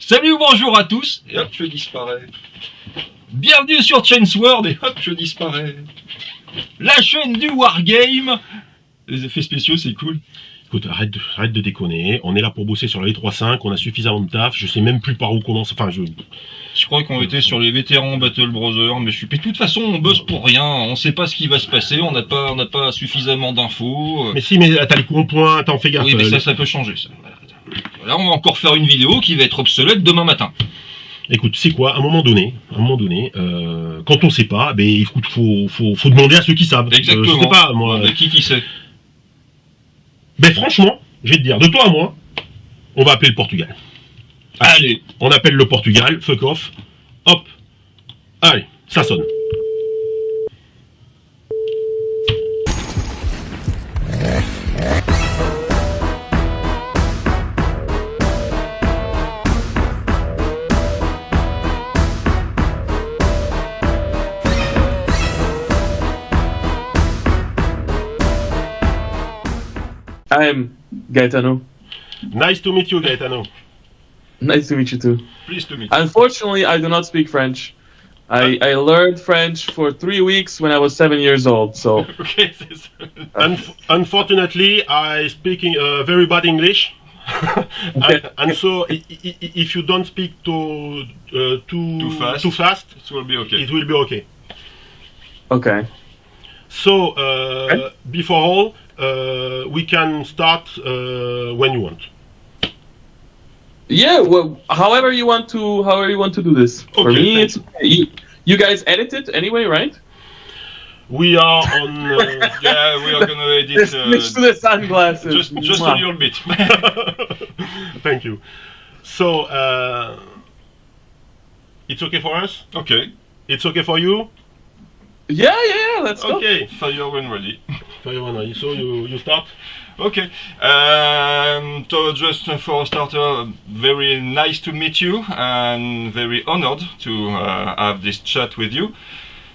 Salut, bonjour à tous, et hop, je disparais. Bienvenue sur ChaîneSword, et hop, je disparais. La chaîne du Wargame. Les effets spéciaux, c'est cool. Écoute, arrête de déconner, on est là pour bosser sur la v3.5, on a suffisamment de taf, je sais même plus par où commencer, enfin Je crois qu'on était sur les vétérans Battle Brother, mais de toute façon on bosse pour rien, on sait pas ce qui va se passer, on n'a pas suffisamment d'infos. Mais si, mais t'as les coups au point, t'en fais gaffe. Oui, mais ça peut changer, ça. Là on va encore faire une vidéo qui va être obsolète demain matin. Écoute, c'est quoi, à un moment donné, quand on sait pas, ben il faut demander à ceux qui savent. Exactement. Je sais pas, moi. Qui sait? Ben franchement, je vais te dire, de toi à moi, on va appeler le Portugal. Allez, on appelle le Portugal, fuck off, hop, allez, ça sonne. I'm Gaetano. Nice to meet you, Gaetano. Nice to meet you too. pleased to meet you. Unfortunately, I do not speak French. I learned French for 3 weeks when I was 7 years old, so... Okay, Unfortunately, I speak very bad English. and so, if you don't speak too fast, it will be okay. It will be okay. Okay. So, before all, we can start when you want. Yeah, well, however you want to do this. Okay, For me, it's okay. You guys edit it anyway, right? We are on. Yeah, we are gonna edit. Switch to the sunglasses. Just a little bit. Thank you. So, it's okay for us? Okay. It's okay for you? Yeah, let's go. Okay, fire when ready. Fire when ready. So you start? Okay. So just for a starter, very nice to meet you and very honored to have this chat with you.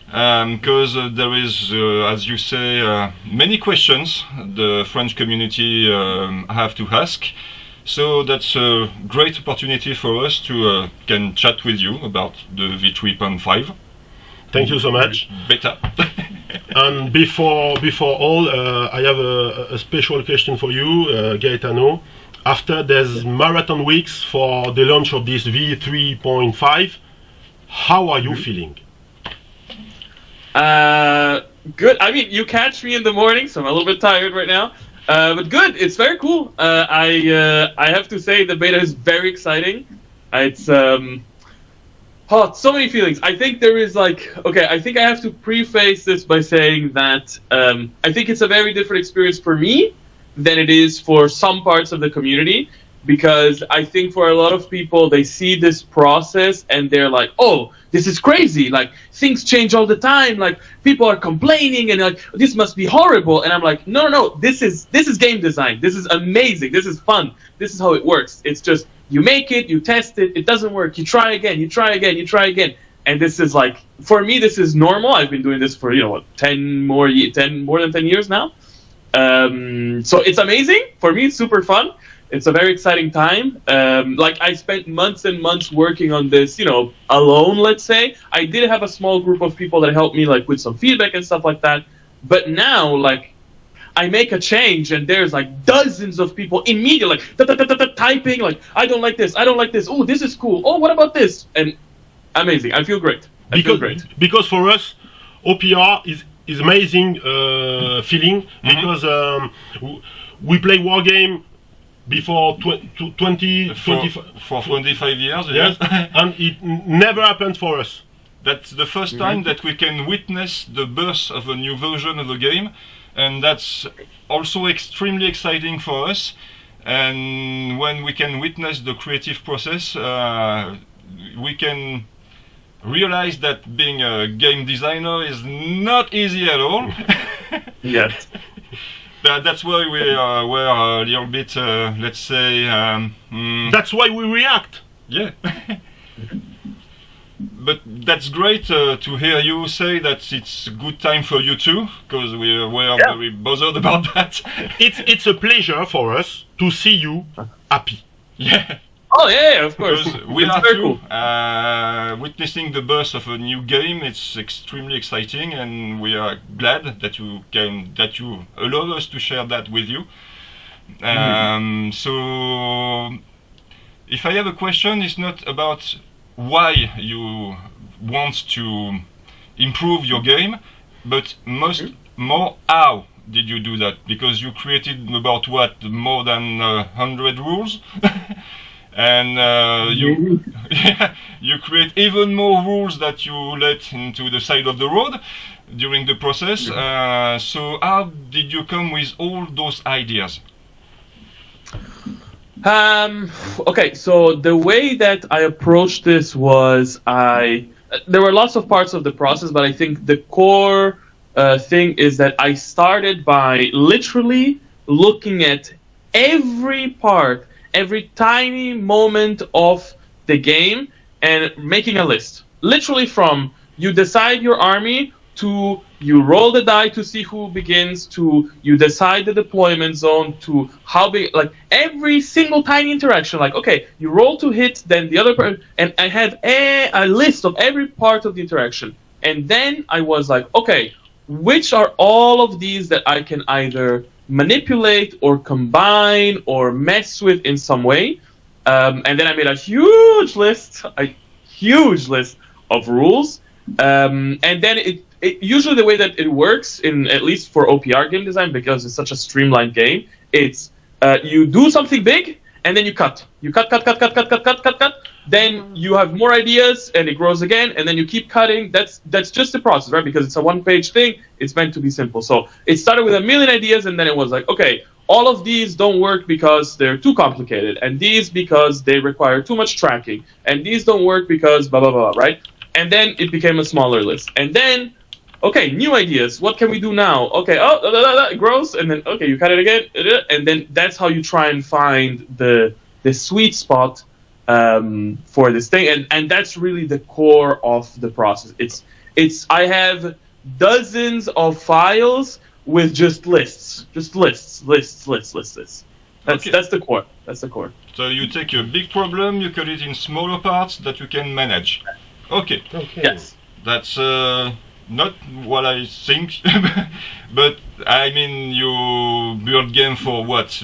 Because there is, as you say, many questions the French community have to ask. So that's a great opportunity for us to can chat with you about the v3.5. Thank you so much. Beta. And before all, I have a special question for you, Gaetano. After there's marathon weeks for the launch of this v3.5, how are you feeling? Good. I mean, you catch me in the morning, so I'm a little bit tired right now. But good. It's very cool. I have to say the beta is very exciting. It's so many feelings. I think there is I think I have to preface this by saying that I think it's a very different experience for me than it is for some parts of the community, because I think for a lot of people, they see this process and they're like, oh, this is crazy. Like, things change all the time. Like, people are complaining and like, this must be horrible. And I'm like, no, this is game design. This is amazing. This is fun. This is how it works. It's just, you make it, you test it, it doesn't work, you try again, you try again. And this is like, for me, this is normal. I've been doing this for, more than 10 years now. So it's amazing. For me, it's super fun. It's a very exciting time. I spent months and months working on this, alone, let's say. I did have a small group of people that helped me, with some feedback and stuff like that. But now, I make a change and there's dozens of people immediately typing I don't like this. Oh, this is cool. Oh, what about this? And amazing. I feel great. Because for us, OPR is amazing feeling, because we play Wargame before 25 years. Yes. And it never happened for us. That's the first time that we can witness the birth of a new version of the game. And that's also extremely exciting for us. And when we can witness the creative process, we can realize that being a game designer is not easy at all. Yes. That's why we were a little bit, let's say... That's why we react. Yeah. But that's great to hear you say that it's a good time for you too, because we were very bothered about that. It's a pleasure for us to see you happy. Yeah. Oh yeah, of course. Because we It's are very too cool. witnessing the birth of a new game. It's extremely exciting, and we are glad that you allow us to share that with you. So, if I have a question, it's not about why you want to improve your game, but more how did you do that? Because you created about what, more than 100 rules, and you create even more rules that you let into the side of the road during the process. So how did you come with all those ideas? Okay, so the way that I approached this was there were lots of parts of the process, but I think the core thing is that I started by literally looking at every part, every tiny moment of the game, and making a list. Literally from you decide your army to you roll the die to see who begins, to you decide the deployment zone, to how big, like every single tiny interaction, like, okay, you roll to hit, then the other part, and I had a list of every part of the interaction. And then I was like, okay, which are all of these that I can either manipulate or combine or mess with in some way? And then I made a huge list of rules. And then usually the way that it works, at least for OPR game design, because it's such a streamlined game, it's you do something big and then you cut. You cut. Then you have more ideas and it grows again, and then you keep cutting. That's just the process, right? Because it's a one-page thing. It's meant to be simple. So it started with a million ideas, and then it was like, okay, all of these don't work because they're too complicated, and these because they require too much tracking, and these don't work because blah blah blah, right? And then it became a smaller list, and then okay, new ideas. What can we do now? Okay, it grows, and then okay, you cut it again, and then that's how you try and find the sweet spot for this thing, and that's really the core of the process. It's I have dozens of files with just lists. That's Okay. that's the core. That's the core. So you take a big problem, you cut it in smaller parts that you can manage. Okay. Yes. That's not what I think, but I mean, you build game for what,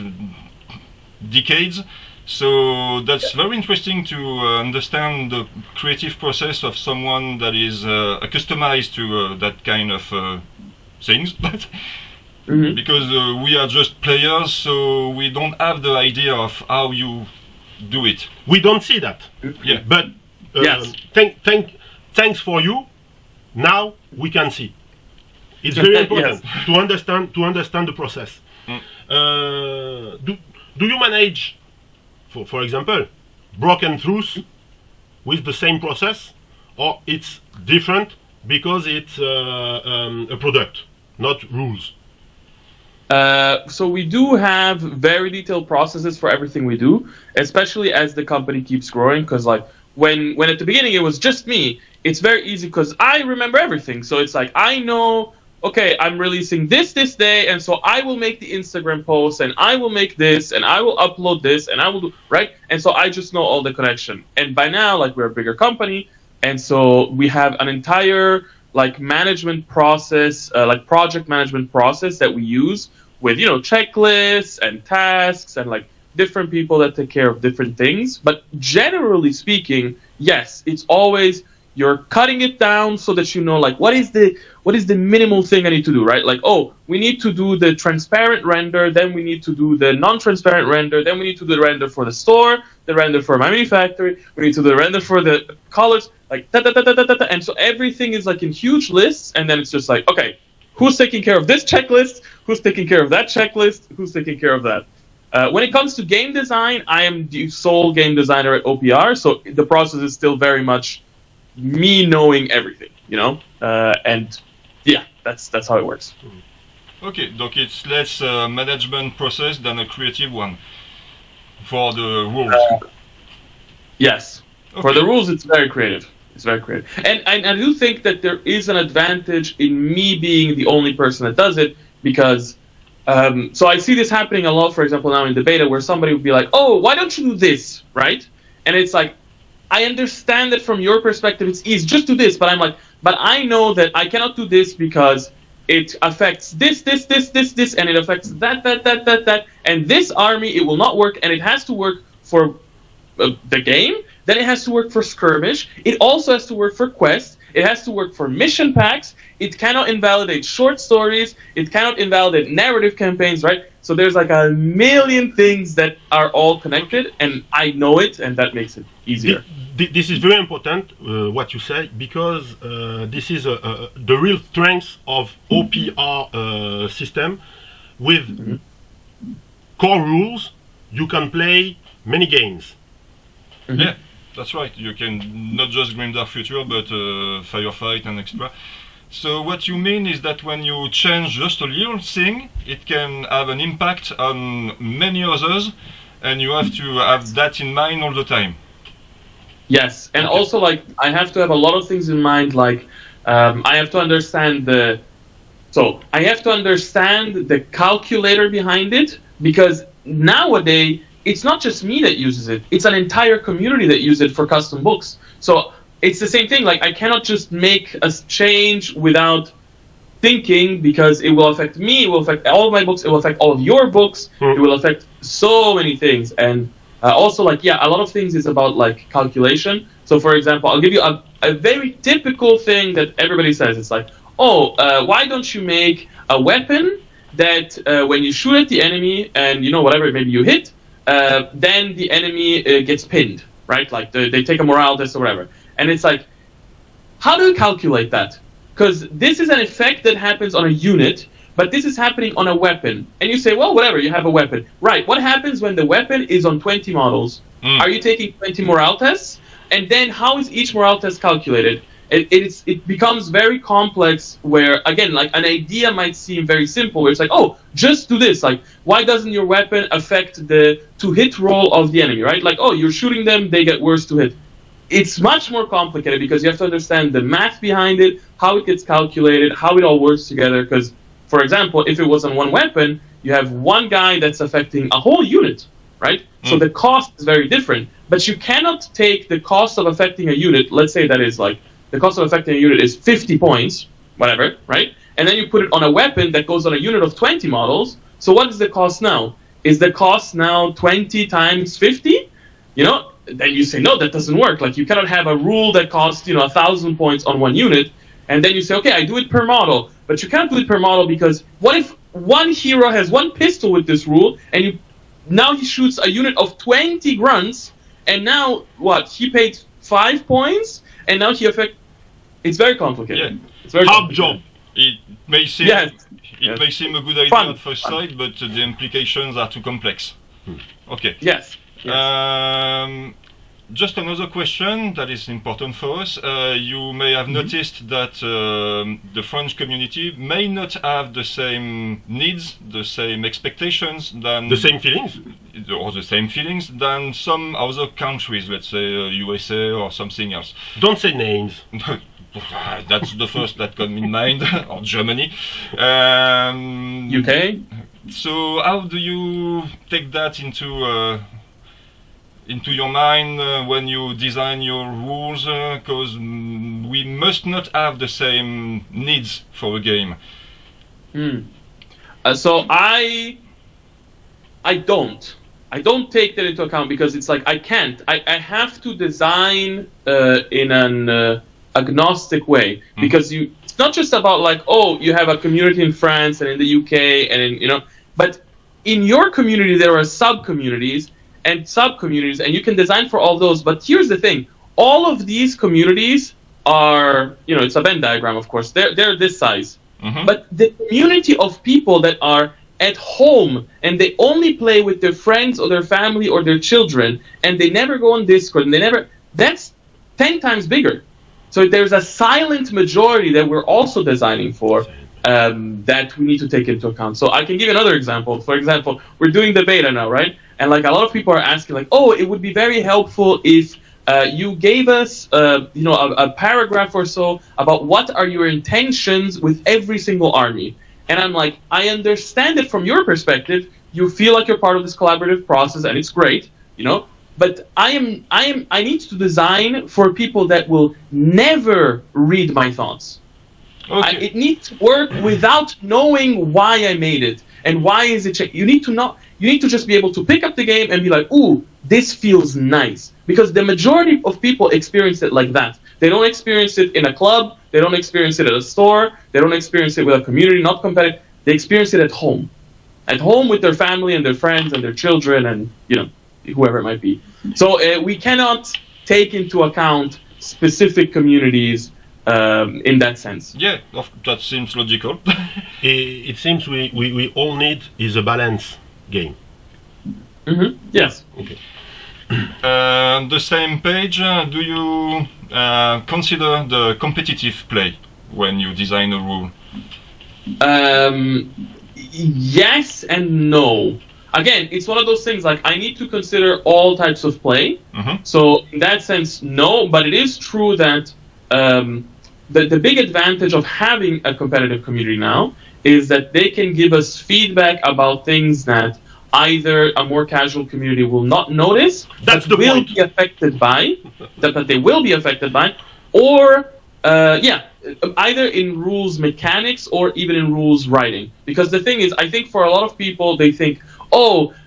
decades? So that's very interesting to understand the creative process of someone that is customized to that kind of things. Because we are just players, so we don't have the idea of how you do it. We don't see that. Yeah. But Yes. thanks for you. Now we can see. It's very important to understand the process. Do you manage, for example, broken truths with the same process, or it's different because it's a product, not rules? So we do have very detailed processes for everything we do, especially as the company keeps growing. Because like when at the beginning it was just me, it's very easy because I remember everything. So it's like I know, okay, I'm releasing this day, and so I will make the Instagram post, and I will make this, and I will upload this, and I will do right. And so I just know all the connection. And by now, like we're a bigger company, and so we have an entire like management process, like project management process that we use with, you know, checklists and tasks and like different people that take care of different things. But generally speaking, yes, it's always you're cutting it down so that you know like what is the minimal thing I need to do, right? Like, oh, we need to do the transparent render, then we need to do the non-transparent render, then we need to do the render for the store, the render for my mini factory, we need to do the render for the colors, like and so everything is like in huge lists, and then it's just like, okay, who's taking care of this checklist? Who's taking care of that checklist? Who's taking care of that? When it comes to game design, I am the sole game designer at OPR, so the process is still very much me knowing everything, you know? And yeah, that's how it works. Okay, donc it's less management process than a creative one for the rules. Yes. Okay. For the rules, it's very creative. It's very creative. And I do think that there is an advantage in me being the only person that does it, because so I see this happening a lot, for example, now in the beta, where somebody would be like, oh, why don't you do this, right? And it's like, I understand that from your perspective it's easy, just do this, but I'm like, but I know that I cannot do this because it affects this, and it affects that, and this army, it will not work, and it has to work for the game, then it has to work for skirmish, it also has to work for quests, it has to work for mission packs, it cannot invalidate short stories, it cannot invalidate narrative campaigns, right? So there's like a million things that are all connected, and I know it, and that makes it easier. This is very important, what you say, because this is the real strength of OPR system. With core rules, you can play many games. Yeah, that's right. You can not just Grimdark Future, but Firefight and extra. So what you mean is that when you change just a little thing, it can have an impact on many others, and you have to have that in mind all the time. Yes, and also like I have to have a lot of things in mind. Like I have to understand the calculator behind it, because nowadays it's not just me that uses it; it's an entire community that uses it for custom books. So it's the same thing. Like I cannot just make a change without thinking, because it will affect me, it will affect all of my books, it will affect all of your books, it will affect so many things. And also, like, yeah, a lot of things is about like calculation. So for example, I'll give you a very typical thing that everybody says. It's like, why don't you make a weapon that when you shoot at the enemy and, you know, whatever, maybe you hit, then the enemy gets pinned, right? Like they take a morale test or whatever. And it's like, how do you calculate that? Because this is an effect that happens on a unit, but this is happening on a weapon. And you say, well, whatever, you have a weapon. Right, what happens when the weapon is on 20 models? Are you taking 20 morale tests? And then how is each morale test calculated? It becomes very complex where, again, like an idea might seem very simple, where it's like, oh, just do this. Like, why doesn't your weapon affect the to-hit roll of the enemy, right? Like, oh, you're shooting them, they get worse to hit. It's much more complicated because you have to understand the math behind it, how it gets calculated, how it all works together. Because, for example, if it was on one weapon, you have one guy that's affecting a whole unit, right? So the cost is very different. But you cannot take the cost of affecting a unit, let's say that is like, the cost of affecting a unit is 50 points, whatever, right? And then you put it on a weapon that goes on a unit of 20 models. So what is the cost now? Is the cost now 20 times 50? You know, then you say, no, that doesn't work. Like, you cannot have a rule that costs, 1,000 points on one unit. And then you say, okay, I do it per model. But you can't do it per model because what if one hero has one pistol with this rule, and now he shoots a unit of 20 grunts, and now, what, he paid 5 points, and now he affects... It's very complicated. Yeah. It's very Hard job. It may seem may seem a good idea at first sight, but the implications are too complex. Okay. Yes. Just another question that is important for us. You may have noticed that the French community may not have the same needs, the same expectations than The same feelings? or the same feelings than some other countries, let's say USA or something else. Don't say names. That's the first that comes in mind, or Germany. UK? So how do you take that into your mind when you design your rules? Because we must not have the same needs for a game. So I don't take that into account because it's like I can't. I have to design in an agnostic way because it's not just about like, oh, you have a community in France and in the UK and in, but in your community there are sub-communities and sub-communities, and you can design for all those. But here's the thing: all of these communities are, it's a Venn diagram, of course. They're this size, but the community of people that are at home and they only play with their friends or their family or their children, and they never go on Discord, and that's 10 times bigger. So there's a silent majority that we're also designing for that we need to take into account. So I can give another example. For example, we're doing the beta now, right? And like a lot of people are asking, like, oh, it would be very helpful if you gave us, a paragraph or so about what are your intentions with every single army. And I'm like, I understand it from your perspective. You feel like you're part of this collaborative process, and it's great, but I need to design for people that will never read my thoughts. Okay. It needs to work without knowing why I made it and why is it. You need to just be able to pick up the game and be like, ooh, this feels nice. Because the majority of people experience it like that. They don't experience it in a club. They don't experience it at a store. They don't experience it with a community, not competitive. They experience it at home with their family and their friends and their children and whoever it might be. So we cannot take into account specific communities in that sense. Yeah, that seems logical. It seems we all need is a balance game. Mm-hmm. Yes. Okay. The same page, do you consider the competitive play when you design a rule? Yes and no. Again, it's one of those things like I need to consider all types of play. Mm-hmm. So in that sense, no. But it is true that the big advantage of having a competitive community now is that they can give us feedback about things that either a more casual community will not notice, That's but the will point. be affected by, that they will be affected by, or either in rules mechanics or even in rules writing. Because the thing is, I think for a lot of people, they think,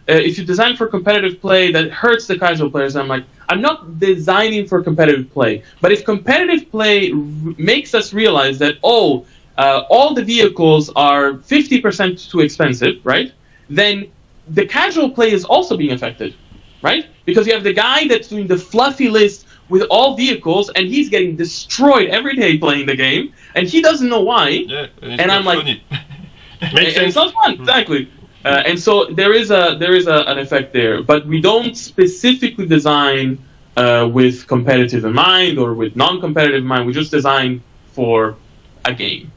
if you design for competitive play, that hurts the casual players. And I'm like, I'm not designing for competitive play. But if competitive play makes us realize that, all the vehicles are 50% too expensive, right? Then the casual play is also being affected, right? Because you have the guy that's doing the fluffy list with all vehicles, and he's getting destroyed every day playing the game, and he doesn't know why. Yeah, and I'm like, funny. Makes and it's sense. not fun, exactly. And so there is an effect there, but we don't specifically design with competitive in mind or with non-competitive in mind. We just design for a game,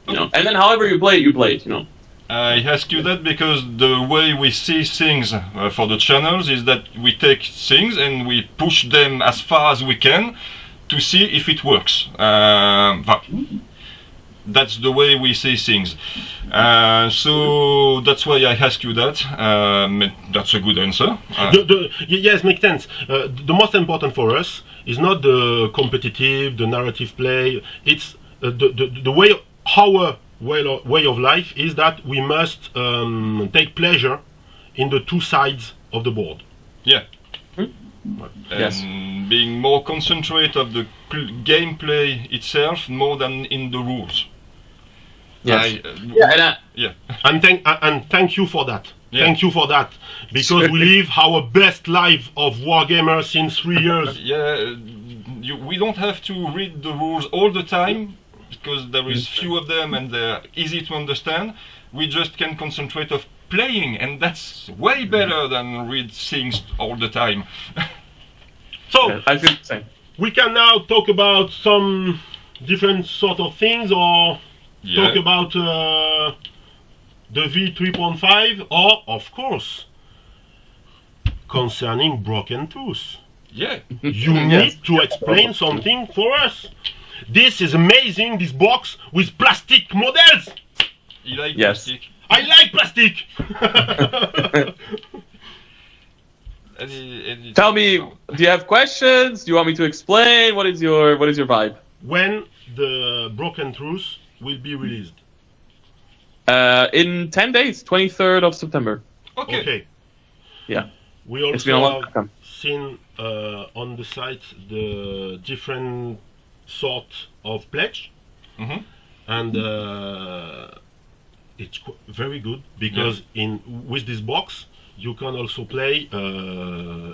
And then however you play it, I ask you that because the way we see things for the channels is that we take things and we push them as far as we can to see if it works. That's the way we see things. So that's why I ask you that. That's a good answer. Yes, makes sense. The most important for us is not the competitive, the narrative play. It's the way our way of life is that we must take pleasure in the two sides of the board. Yeah. Hmm? Yes. And being more concentrate of the gameplay itself more than in the rules. Yes. Yeah. And thank you for that. Yeah. Thank you for that, because we live our best life of wargamer since 3 years. Yeah. We don't have to read the rules all the time because there is few of them and they're easy to understand. We just can concentrate of playing, and that's way better than read things all the time. So I feel the same. we can now talk about some different sort of things, or talk about the v3.5, or of course concerning broken tooth. Yeah. You Yes. need to explain something for us. This is amazing, this box with plastic models. You like Yes. plastic? I like plastic. Tell me, do you have questions? Do you want me to explain? What is your vibe? When the broken truth will be released? In 10 days, 23rd of September. Okay. Okay. Yeah. We It's been a long also time. have seen on the site the different sort of pledge, Mhm. and it's very good because with this box you can also play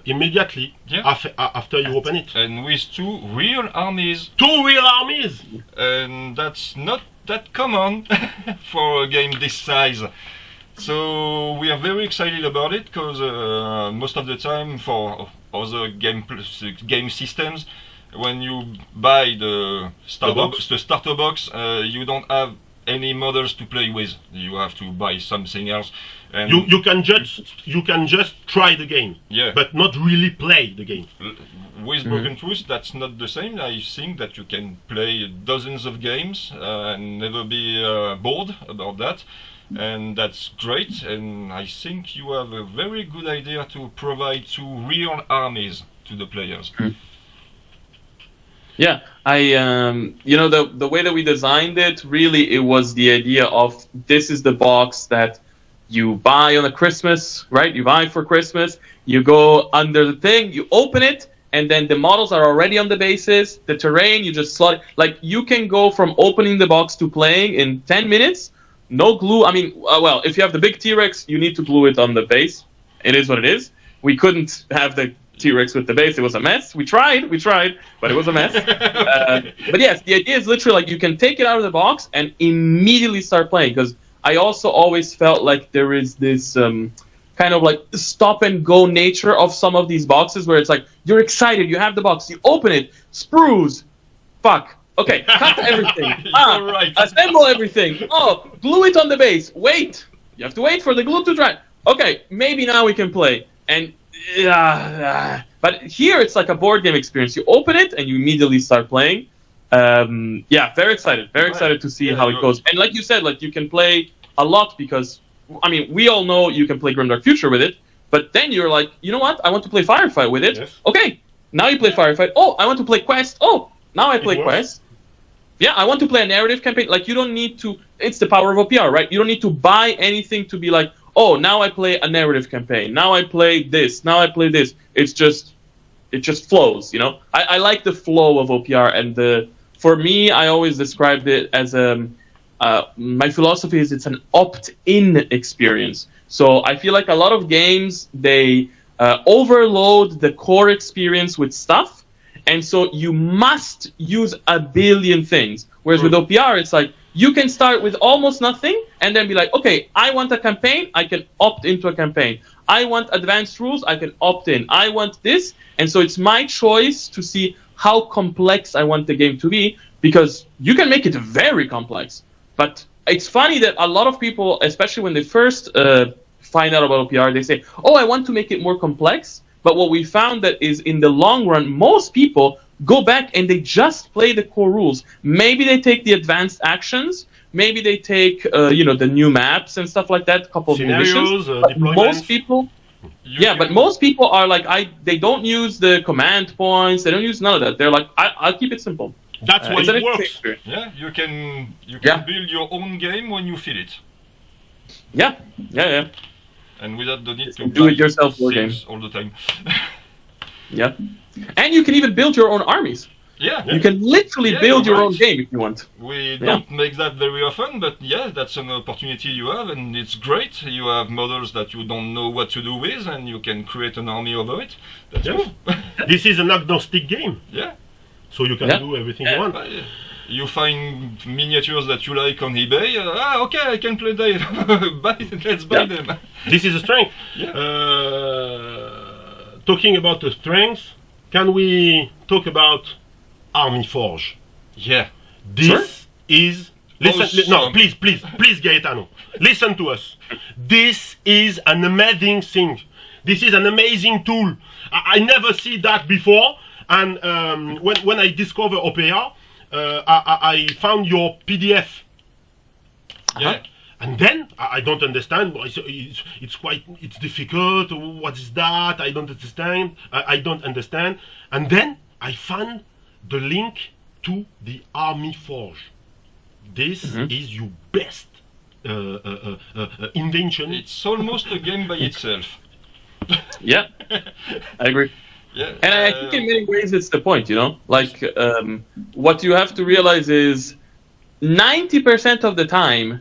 immediately after you open it. And with two real armies, 2 real armies. and that's not that common for a game this size. So we are very excited about it because most of the time for other game systems, when you buy the starter box, you don't have any models to play with. You have to buy something else. And You can just try the game, yeah, but not really play the game. with Broken Truth, that's not the same. I think that you can play dozens of games and never be bored about that. and that's great. And I think you have a very good idea to provide two real armies to the players. Yeah, the way that we designed it, really, it was the idea of this is the box that you buy on a Christmas, right? You buy for Christmas, you go under the thing, you open it, and then the models are already on the bases, the terrain, you just slot, like you can go from opening the box to playing in 10 minutes, no glue. I mean, well, if you have the big T-Rex, you need to glue it on the base. It is what it is. We couldn't have the T-Rex with the base. It was a mess. We tried, but it was a mess. But yes, the idea is literally like you can take it out of the box and immediately start playing, because I also always felt like there is this kind of like stop and go nature of some of these boxes where it's like you're excited, you have the box, you open it, sprues, fuck, okay, cut everything, Right. assemble everything, oh, glue it on the base, wait, you have to wait for the glue to dry, okay, maybe now we can play, and but here it's like a board game experience. You open it and you immediately start playing. Yeah, very excited to see how it goes. And like you said, like you can play a lot because, I mean, we all know you can play Grimdark Future with it, but then you're like, you know what? I want to play Firefight with it. Yes. Okay, now you play Firefight. Oh, I want to play Quest. Oh, now I play Quest. Yeah, I want to play a narrative campaign. Like you don't need to. It's the power of OPR, right? You don't need to buy anything to be like, oh, now I play a narrative campaign. Now I play this. Now I play this. It just flows, you know. I like the flow of OPR, and for me, I always described it as my philosophy is it's an opt-in experience. So I feel like a lot of games they overload the core experience with stuff, and so you must use a billion things. Whereas with OPR, it's like you can start with almost nothing and then be like, okay, I want a campaign, I can opt into a campaign. I want advanced rules, I can opt in. I want this, and so it's my choice to see how complex I want the game to be, because you can make it very complex. But it's funny that a lot of people, especially when they first find out about OPR, they say, oh, I want to make it more complex. But what we found that is in the long run, most people go back and they just play the core rules. Maybe they take the advanced actions. Maybe they take, the new maps and stuff like that, a couple of Scenarios, but most people, but most people are like, they don't use the command points. They don't use none of that. They're like, I'll keep it simple. That's why it works. Yeah, you can build your own game when you feel it. Yeah. And without the need to do it yourself board game all the time. Yeah, and you can even build your own armies. Yeah, you can literally build your own game if you want. We don't make that very often, but yeah, that's an opportunity you have, and it's great. You have models that you don't know what to do with, and you can create an army over it. That's cool. This is an agnostic game. Yeah. So you can do everything you want. You find miniatures that you like on eBay. Okay, I can play that. Let's buy them. This is a strength. Yeah. Talking about the strengths, can we talk about Army Forge? Yeah. This is... Listen, no, please, Gaetano. Listen to us. This is an amazing thing. This is an amazing tool. I never see that before. And when I discovered OPR, I found your PDF. Yeah. And then I don't understand. It's difficult. What is that? I don't understand. I don't understand. And then I found the link to the Army Forge. This is your best invention. It's almost a game by itself. Yeah, I agree. Yeah, and I think in many ways it's the point, you know? Like, what you have to realize is 90% of the time,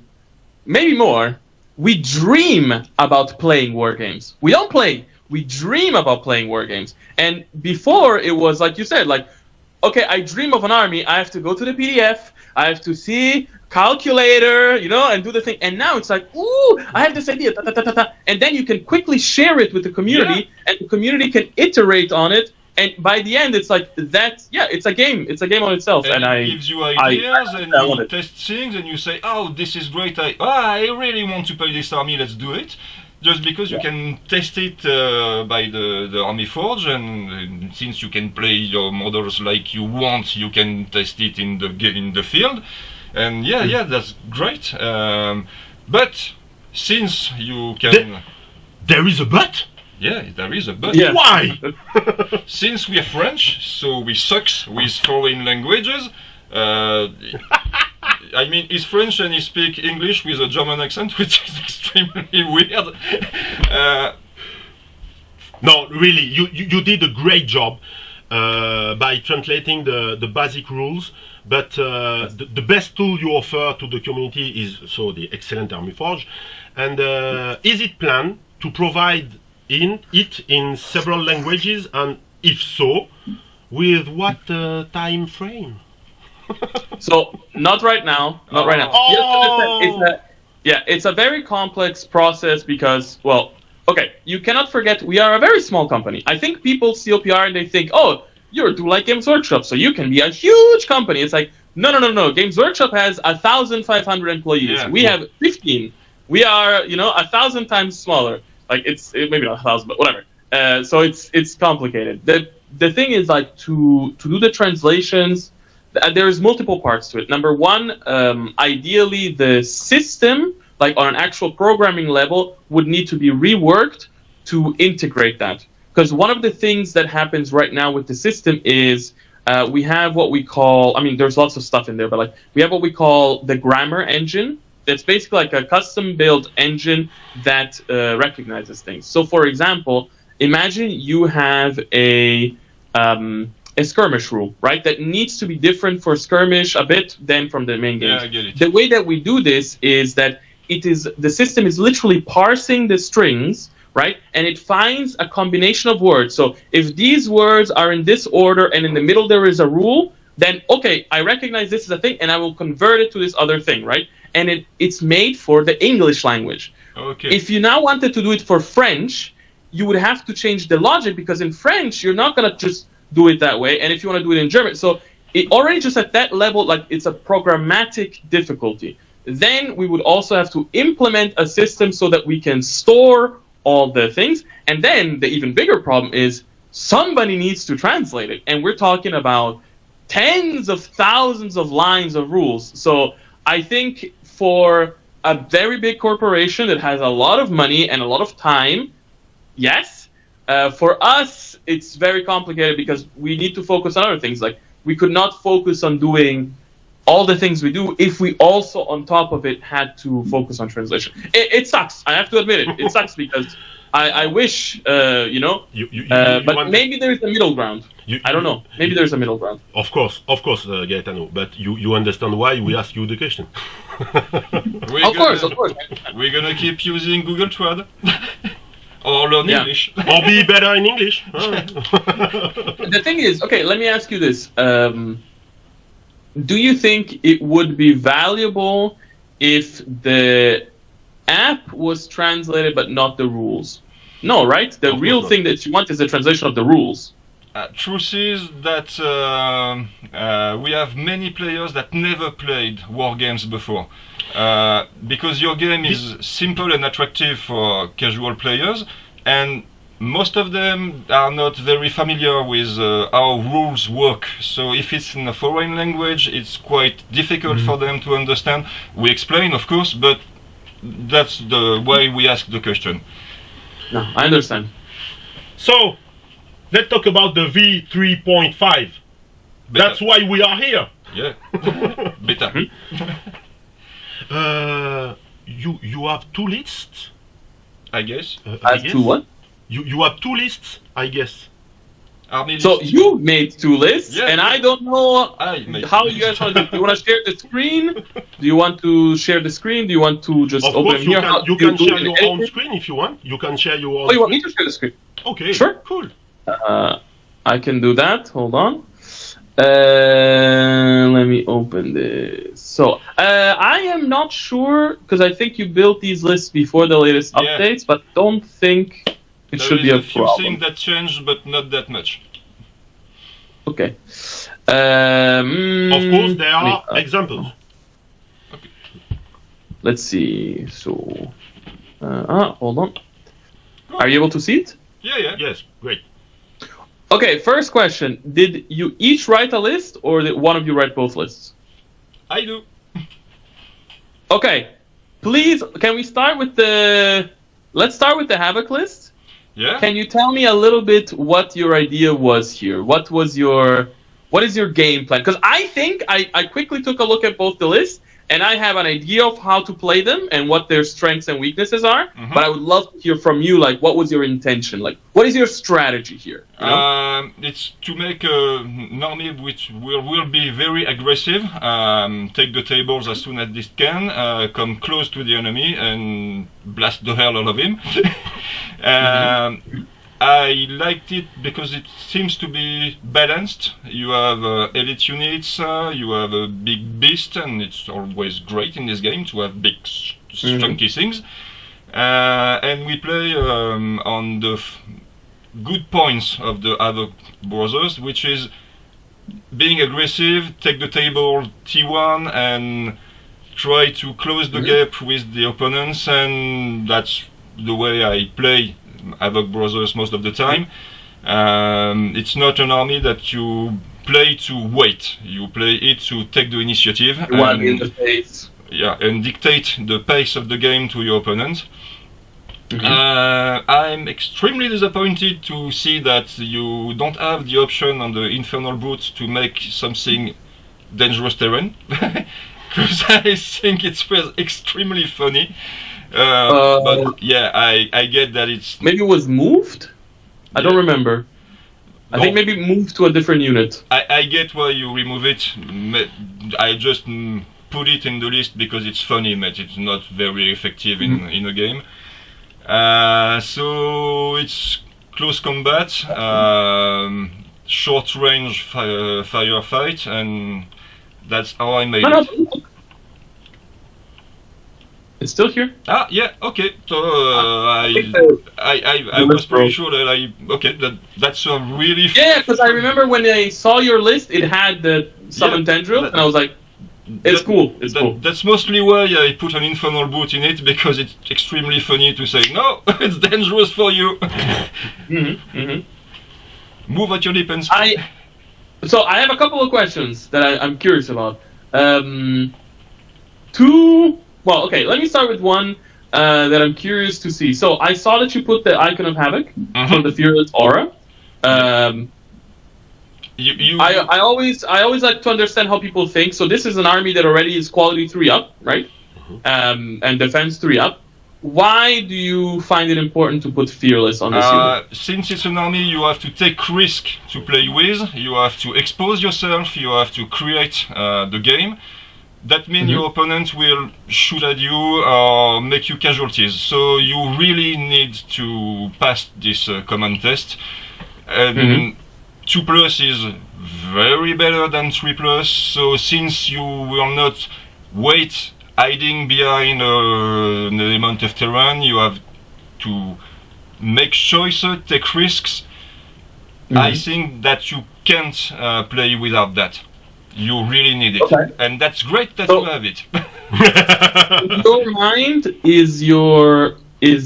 maybe more, we dream about playing war games. We don't play, we dream about playing war games. And before, it was like you said, like, okay, I dream of an army, I have to go to the PDF, I have to see calculator, you know, and do the thing. And now it's like, ooh, I have this idea, and then you can quickly share it with the community, and the community can iterate on it. And by the end, it's like that. Yeah, it's a game. It's a game on itself. And it gives you ideas, and you test things, and you say, oh, this is great. I really want to play this army. Let's do it. Just because you can test it by the Army Forge, and since you can play your models like you want, you can test it in the field. And yeah, that's great. But since you can... There is a but? Yeah, there is a but. Yeah. Why? Since we are French, so we sucks with foreign languages. I mean, he's French and he speaks English with a German accent, which is extremely weird. No, really, you did a great job by translating the basic rules. But the best tool you offer to the community is the excellent ArmyForge. And is it planned to provide it in several languages, and if so, with what time frame? So not right now. Not right now. Oh. It's a very complex process because, well, okay, you cannot forget we are a very small company. I think people see OPR and they think, oh, you're do like Games Workshop, so you can be a huge company. It's like, no. Games Workshop has 1,500 employees. Yeah. We have 15. We are, 1,000 times smaller. Like maybe not 1,000, but whatever. So it's complicated. The thing is, like, to do the translations, there's multiple parts to it. Number one, ideally the system, like on an actual programming level, would need to be reworked to integrate that. Because one of the things that happens right now with the system is we have what we call, there's lots of stuff in there, but like we have what we call the grammar engine. That's basically like a custom-built engine that recognizes things. So, for example, imagine you have a skirmish rule, right? That needs to be different for skirmish a bit than from the main game. Yeah, I get it. The way that we do this is that the system is literally parsing the strings, right? And it finds a combination of words. So if these words are in this order and in the middle there is a rule, then okay, I recognize this is a thing and I will convert it to this other thing, right? And it's made for the English language. Okay. If you now wanted to do it for French, you would have to change the logic, because in French you're not gonna just do it that way. And if you want to do it in German, so it already just at that level, like it's a programmatic difficulty. Then we would also have to implement a system so that we can store all the things. And then the even bigger problem is somebody needs to translate it. And we're talking about tens of thousands of lines of rules. So I think for a very big corporation that has a lot of money and a lot of time, yes. For us, it's very complicated because we need to focus on other things. Like, we could not focus on doing all the things we do if we also, on top of it, had to focus on translation. It sucks. I have to admit it. It sucks because I wish, but maybe there's a middle ground. I don't know. Maybe there's a middle ground. Of course, Gaetano. But you understand why we ask you the question. Of course. We're gonna keep using Google Trad. Or learn English. Or be better in English. The thing is, okay, let me ask you this. Do you think it would be valuable if the app was translated but not the rules? No, right? The real thing that you want is the translation of the rules. Truth is that we have many players that never played war games before. Because your game is simple and attractive for casual players, and most of them are not very familiar with how rules work. So if it's in a foreign language, it's quite difficult for them to understand. We explain, of course, but that's the way we ask the question. No, I understand. So, let's talk about the v3.5. That's why we are here. Yeah. Beta. You have two lists, I guess. Two what? You have two lists, I guess. So you made two lists, and I don't know how you guys want to do it. Do you want to share the screen? Do you want to share the screen? Do you want to just open it here? You can share your own screen if you want. You can share your own. Oh, you want me to share the screen? Okay, sure. Cool. I can do that. Hold on. Let me open this. So, I am not sure, because I think you built these lists before the latest updates, but don't think it should be a problem. There is a few things that changed, but not that much. Okay. Of course, there are examples. Okay. Let's see. So, hold on. Are you able to see it? Yeah. Yes, great. Okay, first question. Did you each write a list, or did one of you write both lists? I do. Okay. please, can we start with the? Let's start with the Havoc list. Yeah. Can you tell me a little bit what your idea was here? What is your game plan? Because I think I quickly took a look at both the lists, and I have an idea of how to play them and what their strengths and weaknesses are. Mm-hmm. But I would love to hear from you, like, what was your intention? Like, what is your strategy here? You know? It's to make an army which will be very aggressive, take the tables as soon as it can, come close to the enemy and blast the hell out of him. I liked it because it seems to be balanced. You have elite units, you have a big beast, and it's always great in this game to have big, chunky things. And we play on the good points of the other brothers, which is being aggressive, take the table T1, and try to close the gap with the opponents, and that's the way I play Havoc Brothers most of the time. It's not an army that you play to wait. You play it to take the initiative and dictate the pace of the game to your opponent. I'm extremely disappointed to see that you don't have the option on the Infernal Brute to make something dangerous terrain, because I think it was extremely funny. But yeah, I get that it's... Maybe it was moved? I don't remember. I think maybe moved to a different unit. I get why you remove it. I just put it in the list because it's funny, but it's not very effective in a game. So it's close combat, short range firefight, and that's how I made it. It's still here? Ah, yeah, okay. So I was pretty sure that that's a really... Yeah, because I remember when I saw your list, it had the summon tendril, and I was like, it's cool, it's cool. That's mostly why I put an Infernal Boot in it, because it's extremely funny to say, no, it's dangerous for you. Move at your lip and speak. So I have a couple of questions that I'm curious about. Well, okay, let me start with one that I'm curious to see. So I saw that you put the icon of Havoc for the Fearless Aura. I always like to understand how people think. So this is an army that already is quality 3 up, right? And defense 3 up. Why do you find it important to put Fearless on this unit? Since it's an army you have to take risk to play with, you have to expose yourself, you have to create the game. That means your opponent will shoot at you or make you casualties. So you really need to pass this command test. And 2+ is very better than 3+. So since you will not wait hiding behind an element of terrain, you have to make choices, take risks. I think that you can't play without that. You really need it, and that's great that you have it. In your mind, is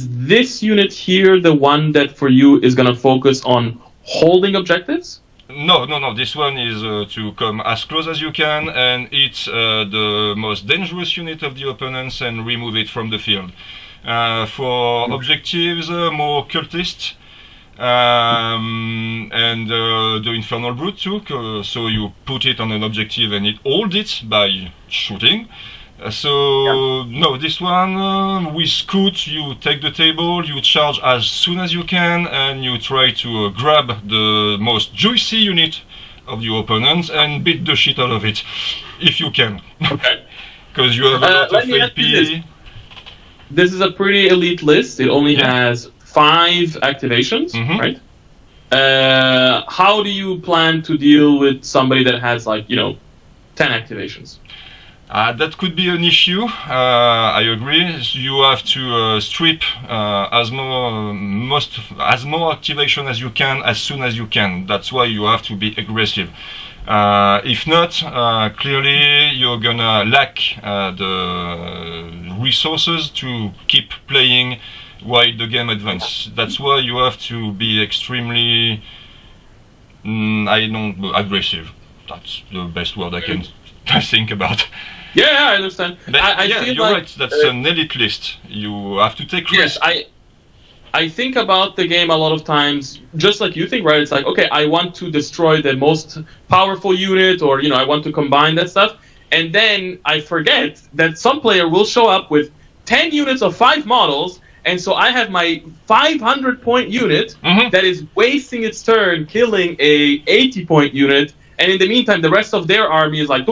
this unit here the one that for you is going to focus on holding objectives? No. This one is to come as close as you can and hit the most dangerous unit of the opponents and remove it from the field. For objectives, more cultists. And the Infernal Brute too, so you put it on an objective and it holds it by shooting. No, this one with Scoot, you take the table, you charge as soon as you can, and you try to grab the most juicy unit of your opponent and beat the shit out of it, if you can. Okay. Because you have a lot of AP. This is a pretty elite list. It only has 5 activations, right? How do you plan to deal with somebody that has 10 activations? That could be an issue. I agree. You have to strip as more activation as you can, as soon as you can. That's why you have to be aggressive. If not, clearly you're gonna lack the resources to keep playing while the game advances. That's why you have to be extremely, aggressive. That's the best word I can think about. Yeah, I understand. But I yeah, feel you're like, right. That's an elite list. You have to take yes, risk. I think about the game a lot of times, just like you think, right? It's like, okay, I want to destroy the most powerful unit, or I want to combine that stuff, and then I forget that some player will show up with 10 units of 5 models, and so I have my 500-point unit that is wasting its turn, killing a 80-point unit, and in the meantime, the rest of their army is like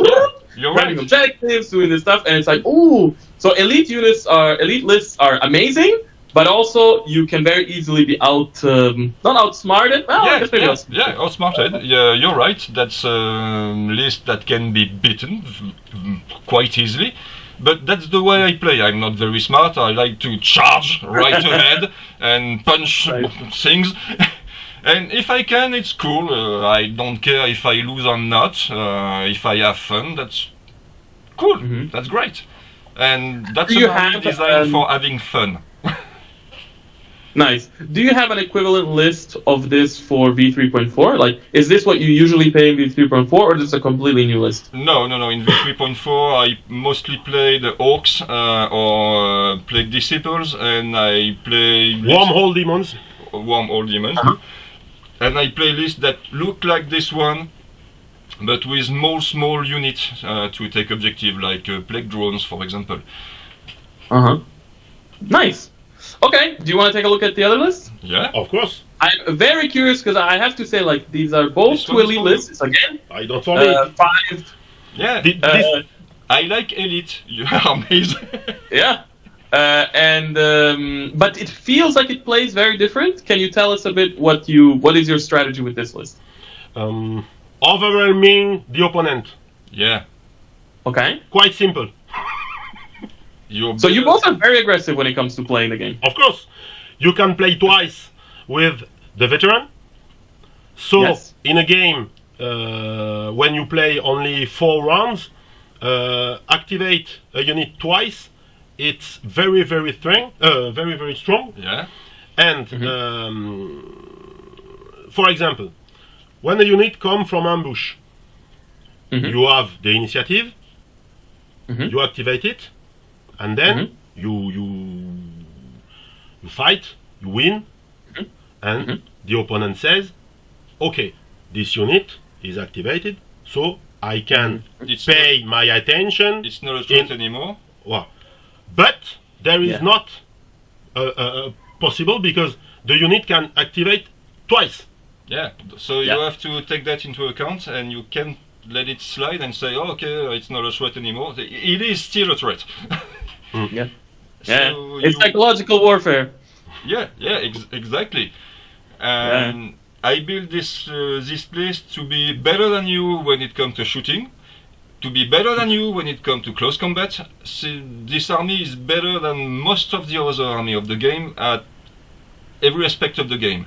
You're running right. objectives, doing this stuff, and it's like, ooh. So elite lists are amazing. But also, you can very easily be not outsmarted. Well, I guess maybe outsmarted. Yeah, you're right. That's a list that can be beaten quite easily. But that's the way I play. I'm not very smart. I like to charge right ahead and punch things. And if I can, it's cool. I don't care if I lose or not. If I have fun, that's cool. That's great. And that's an army designed for having fun. Nice. Do you have an equivalent list of this for v3.4? Like, is this what you usually play in v3.4, or is this a completely new list? No. In v3.4, I mostly play the orcs or plague disciples, and I play Wormhole demons. And I play lists that look like this one, but with small units to take objective, like plague drones, for example. Nice. Okay, do you want to take a look at the other list? Yeah, of course. I'm very curious because I have to say, like, these are both two elite lists again. I don't for me. 5. Yeah, I like elite. You are amazing. Yeah, but it feels like it plays very different. Can you tell us a bit what is your strategy with this list? Overwhelming the opponent. Yeah. Okay. Quite simple. So you both are very aggressive when it comes to playing the game. Of course. You can play twice with the veteran. So in a game, when you play only 4 rounds, activate a unit twice. It's very strong. Very strong. Yeah. And for example, when a unit comes from ambush, you have the initiative. You activate it. And then you fight, you win, and the opponent says, okay, this unit is activated, so I can pay my attention. It's not a threat anymore. Well, but there is not possible because the unit can activate twice. Yeah, so you have to take that into account, and you can't let it slide and say, oh, okay, it's not a threat anymore. It is still a threat. Yeah. So it's psychological warfare. Yeah, exactly. And I built this list to be better than you when it comes to shooting, to be better than you when it comes to close combat. This army is better than most of the other army of the game at every aspect of the game.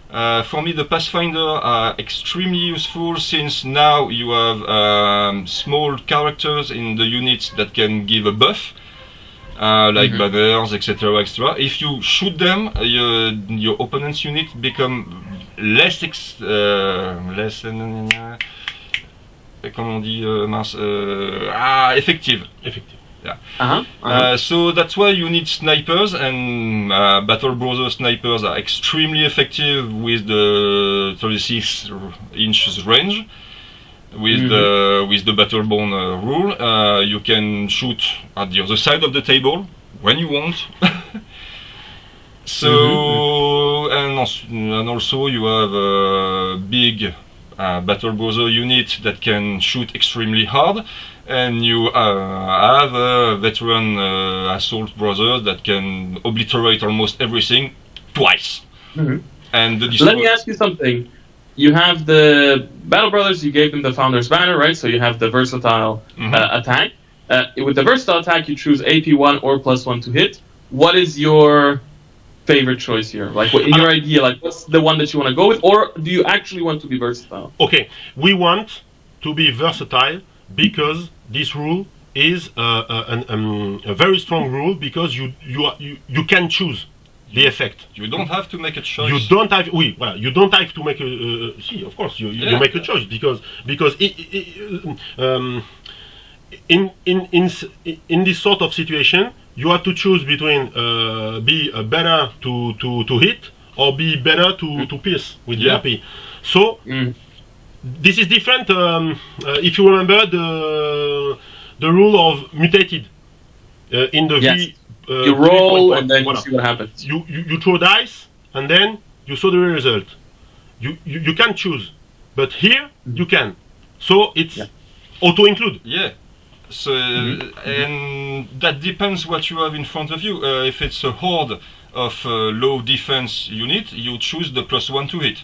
For me, the Pathfinder are extremely useful since now you have small characters in the units that can give a buff. Like banners, etc. If you shoot them, your opponent's unit become less comment on dit effective. Yeah. So that's why you need snipers, and Battle Brother snipers are extremely effective with the 36 inches range. With the Battleborn rule, you can shoot at the other side of the table when you want. So and also you have a big Battle Brother unit that can shoot extremely hard, and you have a veteran assault brother that can obliterate almost everything twice. And let me ask you something. You have the Battle Brothers, you gave them the Founder's Banner, right? So you have the versatile attack. With the versatile attack, you choose AP1 or +1 to hit. What is your favorite choice here? Like, in your idea, like, what's the one that you want to go with? Or do you actually want to be versatile? Okay, we want to be versatile because this rule is a very strong rule because you can choose the effect. You don't have to make a choice. You don't have. You don't have to make a. See, of course, you make a choice because in this sort of situation, you have to choose between be better to hit or be better to pierce with the RP. So this is different. If you remember the rule of mutated in the V. You roll and then you see what happens. You throw dice and then you saw the result. You can choose, but here you can. So it's auto include. Yeah. So and that depends what you have in front of you. If it's a horde of low defense unit, you choose the +1 to hit.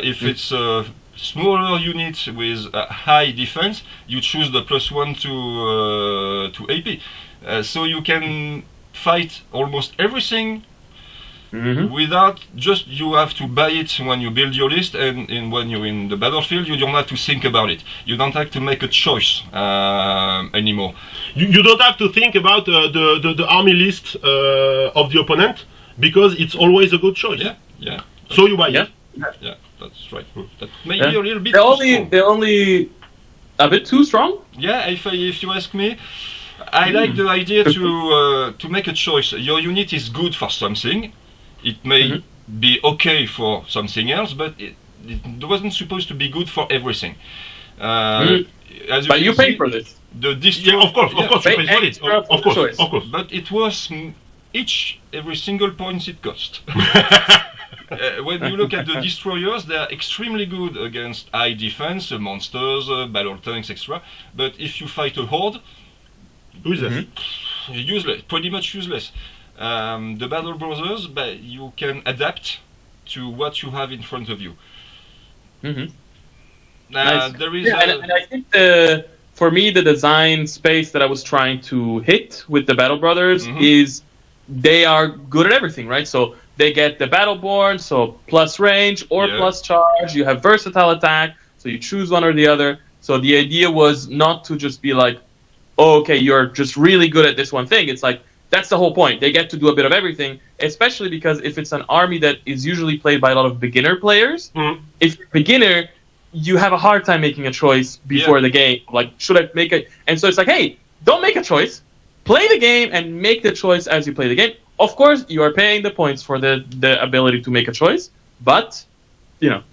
If it's a smaller unit with high defense, you choose the +1 to AP. So you can fight almost everything without just, you have to buy it when you build your list, and when you're in the battlefield, you don't have to think about it. You don't have to make a choice anymore. You don't have to think about the army list of the opponent, because it's always a good choice. Yeah. So you buy it. Yeah, that's right. That may be a little bit they're only a bit too strong. Yeah, if you ask me, I like the idea to make a choice. Your unit is good for something. It may be okay for something else, but it wasn't supposed to be good for everything. As but you pay for this. Of course, you pay for it. Of course. But it was every single point it cost. When you look at the destroyers, they are extremely good against high defense, monsters, battle tanks, etc. But if you fight a horde, useless, pretty much useless. The Battle Brothers, but you can adapt to what you have in front of you. Nice. There is and I think for me, the design space that I was trying to hit with the Battle Brothers is they are good at everything, right? So they get the Battleborn, so plus range or plus charge. You have versatile attack, so you choose one or the other. So the idea was not to just be like, oh, okay, you're just really good at this one thing. It's like, that's the whole point. They get to do a bit of everything, especially because if it's an army that is usually played by a lot of beginner players, if you're a beginner, you have a hard time making a choice before the game. Like, should I make it? And so it's like, hey, don't make a choice. Play the game and make the choice as you play the game. Of course, you are paying the points for the ability to make a choice, but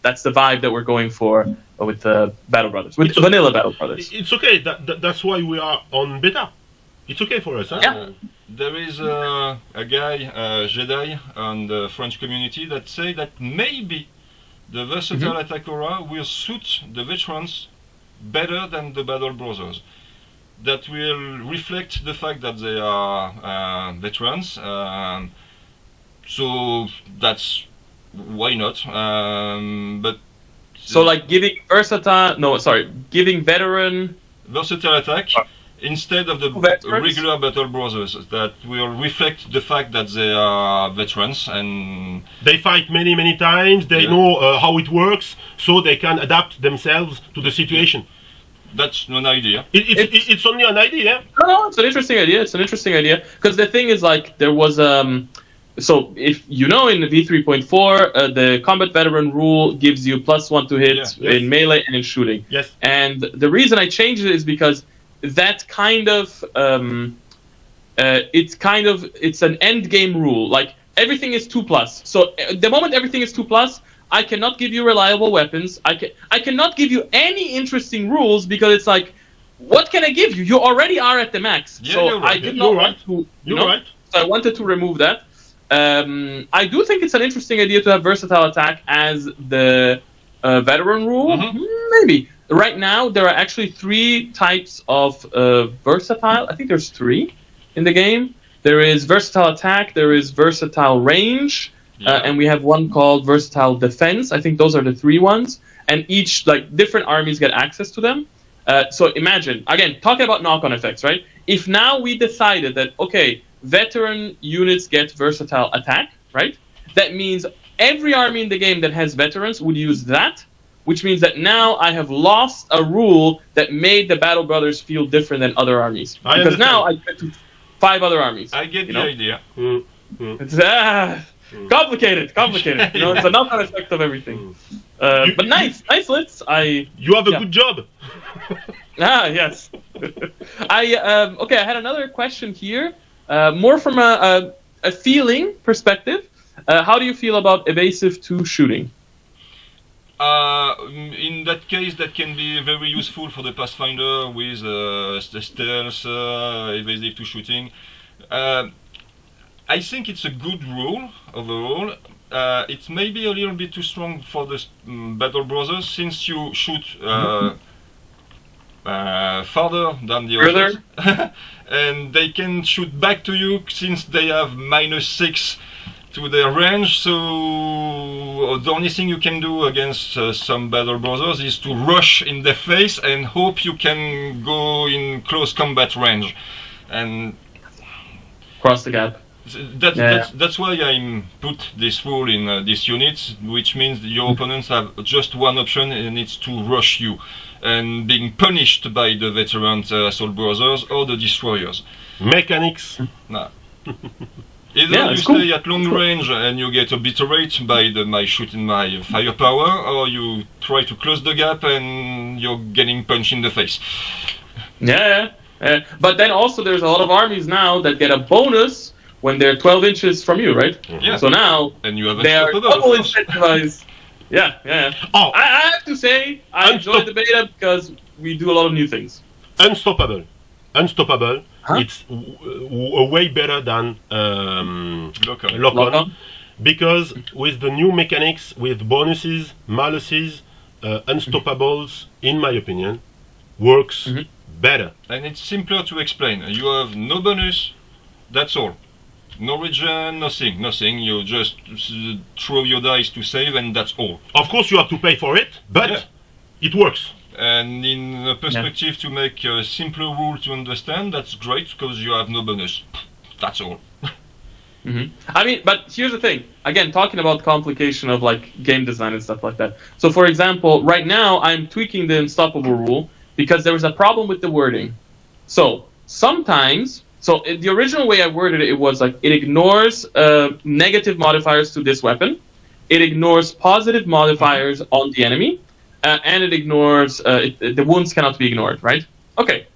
that's the vibe that we're going for with the Battle Brothers, with vanilla Battle Brothers. It's okay. That's why we are on beta. It's okay for us. Huh? Yeah. There is a guy, Jedi, on the French community that say that maybe the versatile attack aura will suit the veterans better than the Battle Brothers. That will reflect the fact that they are veterans. So that's why not. But so like giving versatile attack instead of the regular Battle Brothers, that will reflect the fact that they are veterans and they fight many times. They know how it works, so they can adapt themselves to the situation. That's an idea. It's only an idea. No, it's an interesting idea. Because the thing is, like, there was so if you know, in the v3.4, the combat veteran rule gives you +1 to hit in melee and in shooting. Yes. And the reason I changed it is because that kind of it's an end game rule. Like, everything is 2+. So the moment everything is 2+, I cannot give you reliable weapons. I cannot give you any interesting rules, because it's like, what can I give you? You already are at the max. Yeah, so right. I did not want to. You're right. So I wanted to remove that. I do think it's an interesting idea to have versatile attack as the veteran rule. Maybe. Right now, there are actually 3 types of versatile. I think there's 3 in the game. There is versatile attack. There is versatile range. And we have one called versatile defense. I think those are the 3 ones, and each, like, different armies get access to them. So imagine, again, talking about knock-on effects, right? If now we decided that, okay, veteran units get versatile attack, right? That means every army in the game that has veterans would use that, which means that now I have lost a rule that made the Battle Brothers feel different than other armies. Because now I get to 5 other armies. I get the idea. It's complicated. It's a knock-on effect of everything. But nice lists. You have a good job. Yes. I had another question here, more from a feeling perspective. How do you feel about evasive 2 shooting? In that case, that can be very useful for the Pathfinder with the stealth, evasive 2 shooting. I think it's a good rule overall. It's maybe a little bit too strong for the Battle Brothers, since you shoot farther than the others, and they can shoot back to you since they have -6 to their range. So the only thing you can do against some Battle Brothers is to rush in their face and hope you can go in close combat range, and cross the gap. That's why I put this rule in this unit, which means your opponents have just one option, and it's to rush you, and being punished by the veteran Assault Brothers or the Destroyers. Mechanics. Nah. Either you stay at long range and you get obliterated by my firepower, or you try to close the gap and you're getting punched in the face. But then also there's a lot of armies now that get a bonus when they're 12 inches from you, right? Yeah. So now and you have they are double incentivized. Yeah. Oh, I have to say, I enjoyed the beta because we do a lot of new things. Unstoppable. Huh? It's way better than Lock-on. Because with the new mechanics, with bonuses, maluses, Unstoppables, in my opinion, works better. And it's simpler to explain. You have no bonus, that's all. No regen, nothing. You just throw your dice to save, and that's all. Of course, you have to pay for it, but it works. And in a perspective to make a simpler rule to understand, that's great because you have no bonus. That's all. I mean, but here's the thing. Again, talking about complication of like game design and stuff like that. So, for example, right now I'm tweaking the unstoppable rule because there was a problem with the wording. So sometimes. So the original way I worded it was like it ignores negative modifiers to this weapon, it ignores positive modifiers on the enemy, and it ignores the wounds cannot be ignored. Right? Okay,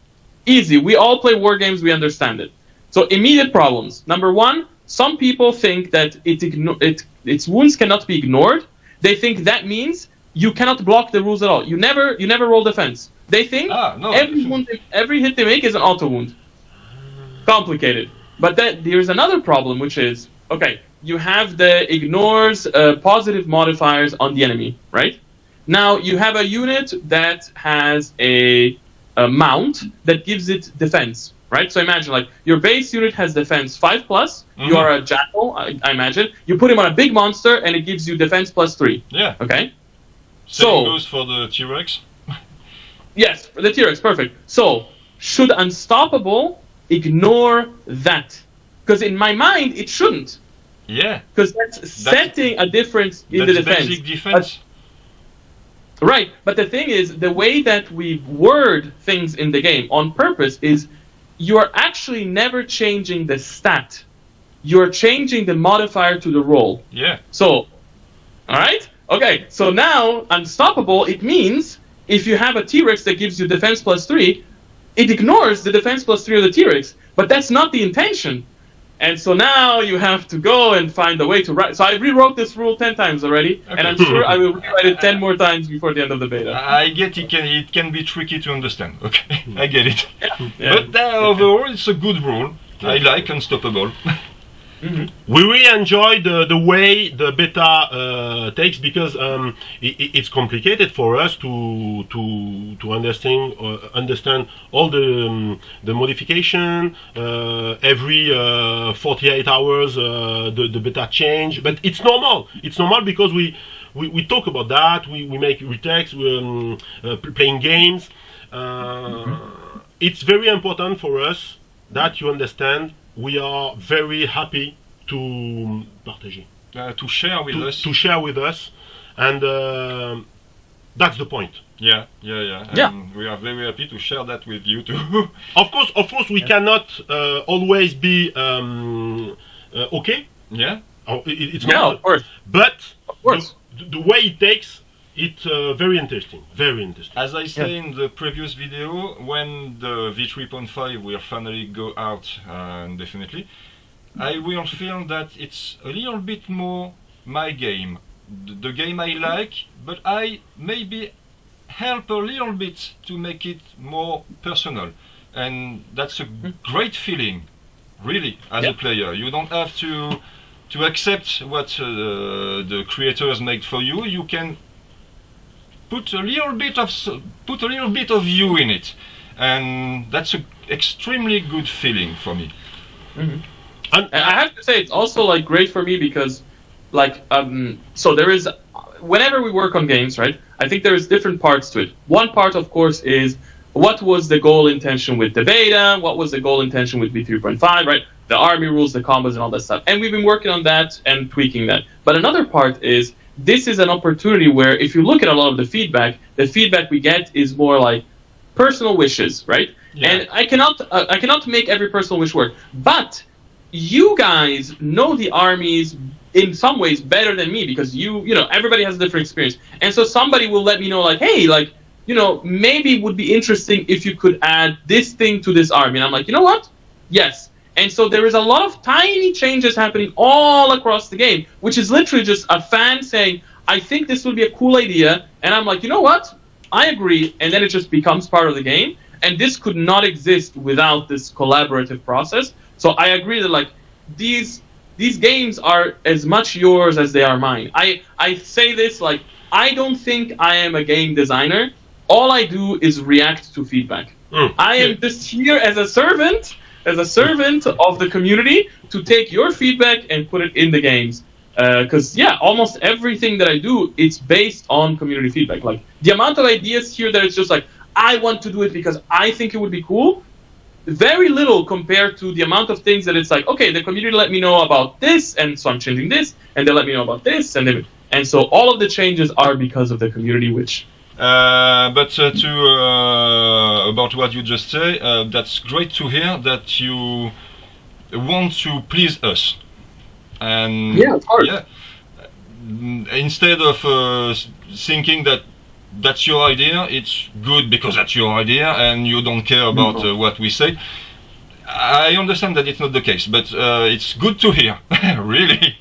easy. We all play war games. We understand it. So immediate problems. Number one, some people think that its wounds cannot be ignored. They think that means you cannot block the rules at all. You never roll defense. They think every hit they make is an auto wound. Complicated. But then there's another problem, which is, okay, you have the ignores positive modifiers on the enemy, right? Now you have a unit that has a mount that gives it defense, right? So imagine like your base unit has defense 5+, you are a jackal, I imagine. You put him on a big monster and it gives you defense +3. Yeah. Okay? Same goes for the T-Rex. Yes, for the T-Rex, perfect. So, should Unstoppable ignore that? Because in my mind, it shouldn't. Yeah. Because that's setting a difference in the defense. Basic defense. Right, but the thing is, the way that we word things in the game on purpose is you are actually never changing the stat. You're changing the modifier to the roll. Yeah. So, alright? Okay, so now, Unstoppable, it means if you have a T-Rex that gives you defense +3, it ignores the defense +3 of the T-Rex, but that's not the intention. And so now you have to go and find a way to write. So I rewrote this rule 10 times already, and I'm sure I will rewrite it 10 more times before the end of the beta. I get it can be tricky to understand. Okay, I get it. But overall, it's a good rule. I like Unstoppable. We really enjoy the way the beta takes, because it's complicated for us to understand all the modification every 48 hours the beta change, but it's normal. It's normal because we talk about that. We make retakes, playing games. It's very important for us that you understand. We are very happy to partager, to share with us. To share with us, and that's the point. Yeah. And we are very happy to share that with you too. Of course, we cannot always be okay. Yeah. It's not. Of course. But of course. The way it takes It's very interesting. Very interesting. As I say in the previous video, when the v3.5 will finally go out, definitely, I will feel that it's a little bit more my game, the game I like, but I maybe help a little bit to make it more personal, and that's a great feeling, really, as a player. You don't have to accept what the creators make for you. You can put a little bit of you in it, and that's an extremely good feeling for me. And I have to say, it's also like great for me because, like, so there is, whenever we work on games, right? I think there is different parts to it. One part, of course, is what was the goal intention with the beta? What was the goal intention with v3.5? Right? The army rules, the combos, and all that stuff. And we've been working on that and tweaking that. But another part is, this is an opportunity where if you look at a lot of the feedback we get is more like personal wishes, right? Yeah. And I cannot make every personal wish work. But you guys know the armies in some ways better than me because you know, everybody has a different experience. And so somebody will let me know, like, hey, like, you know, maybe it would be interesting if you could add this thing to this army. And I'm like, you know what? Yes. And so there is a lot of tiny changes happening all across the game, which is literally just a fan saying, I think this would be a cool idea. And I'm like, you know what? I agree. And then it just becomes part of the game. And this could not exist without this collaborative process. So I agree that, like, these games are as much yours as they are mine. I say this, like, I don't think I am a game designer. All I do is react to feedback. I am just here as a servant of the community to take your feedback and put it in the games. Because, yeah, almost everything that I do, it's based on community feedback. Like, the amount of ideas here that it's just like, I want to do it because I think it would be cool, very little compared to the amount of things that it's like, okay, the community let me know about this, and so I'm changing this, and they let me know about this, and so all of the changes are because of the community, which... But about what you just say, that's great to hear that you want to please us. And yeah, it's hard. Yeah, instead of thinking that that's your idea, it's good because that's your idea and you don't care about what we say. I understand that it's not the case, but it's good to hear, really.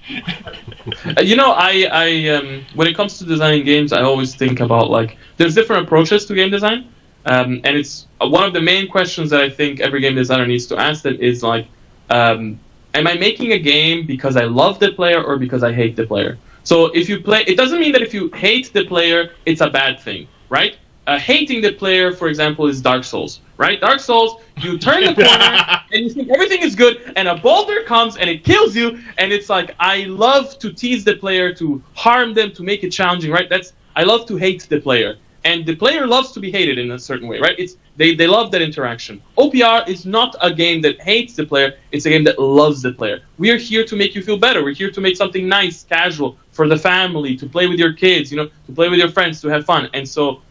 You know, I when it comes to designing games, I always think about, like, there's different approaches to game design, and it's one of the main questions that I think every game designer needs to ask that is, like, am I making a game because I love the player or because I hate the player? So if you play, it doesn't mean that if you hate the player, it's a bad thing, right? Hating the player, for example, is Dark Souls, right? Dark Souls, you turn the corner and you think everything is good, and a boulder comes and it kills you, and it's like, I love to tease the player, to harm them, to make it challenging, right? I love to hate the player, and the player loves to be hated in a certain way, right? They love that interaction. OPR is not a game that hates the player, it's a game that loves the player. We are here to make you feel better. We're here to make something nice, casual, for the family, to play with your kids, you know, to play with your friends, to have fun. And so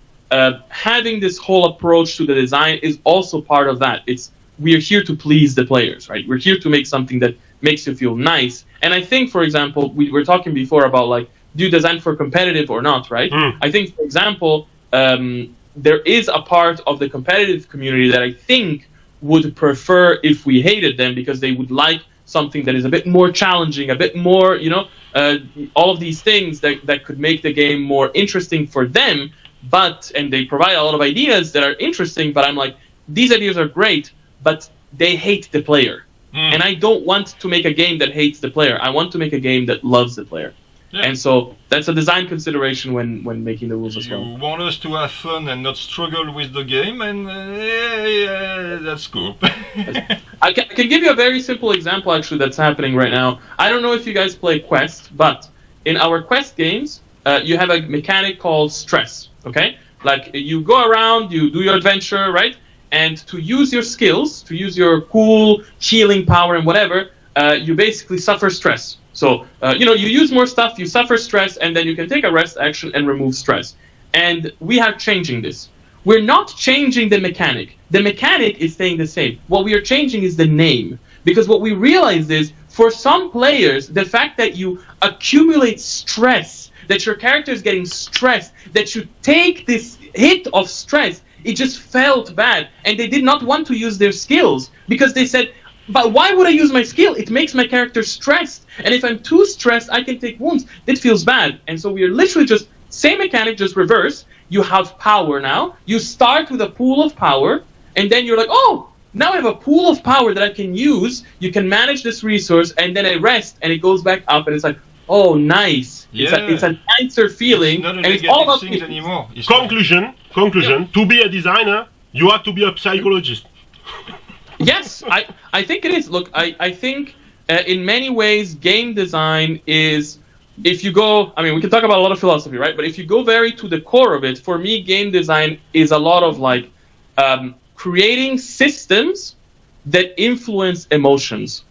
having this whole approach to the design is also part of that. We are here to please the players, right? We're here to make something that makes you feel nice. And I think, for example, we were talking before about, like, do you design for competitive or not, right? I think, for example, there is a part of the competitive community that I think would prefer if we hated them, because they would like something that is a bit more challenging, a bit more, you know, all of these things that could make the game more interesting for them. And they provide a lot of ideas that are interesting, but I'm like, these ideas are great, but they hate the player. And I don't want to make a game that hates the player. I want to make a game that loves the player. Yeah. And so that's a design consideration when making the rules as well. You want us to have fun and not struggle with the game, and that's cool. I can give you a very simple example, actually, that's happening right now. I don't know if you guys play Quest, but in our Quest games, you have a mechanic called stress, okay? Like, you go around, you do your adventure, right? And to use your skills, to use your cool healing power and whatever, you basically suffer stress. So, you know, you use more stuff, you suffer stress, and then you can take a rest action and remove stress. And we are changing this. We're not changing the mechanic. The mechanic is staying the same. What we are changing is the name. Because what we realized is, for some players, the fact that you accumulate stress, that your character is getting stressed, that you take this hit of stress. It just felt bad, and they did not want to use their skills because they said, but why would I use my skill? It makes my character stressed, and if I'm too stressed, I can take wounds. That feels bad. And so we are literally just same mechanic, just reverse. You have power now. You start with a pool of power, and then you're like, oh, now I have a pool of power that I can use. You can manage this resource, and then I rest, and it goes back up, and it's like, oh, nice. Yeah. It's a nicer feeling, It's not a and it's all about things anymore. It's Conclusion. Yeah. To be a designer, you have to be a psychologist. Yes, I think it is. Look, I think in many ways game design is, if you go, I mean, we can talk about a lot of philosophy, right? But if you go very to the core of it, for me, game design is a lot of like creating systems that influence emotions.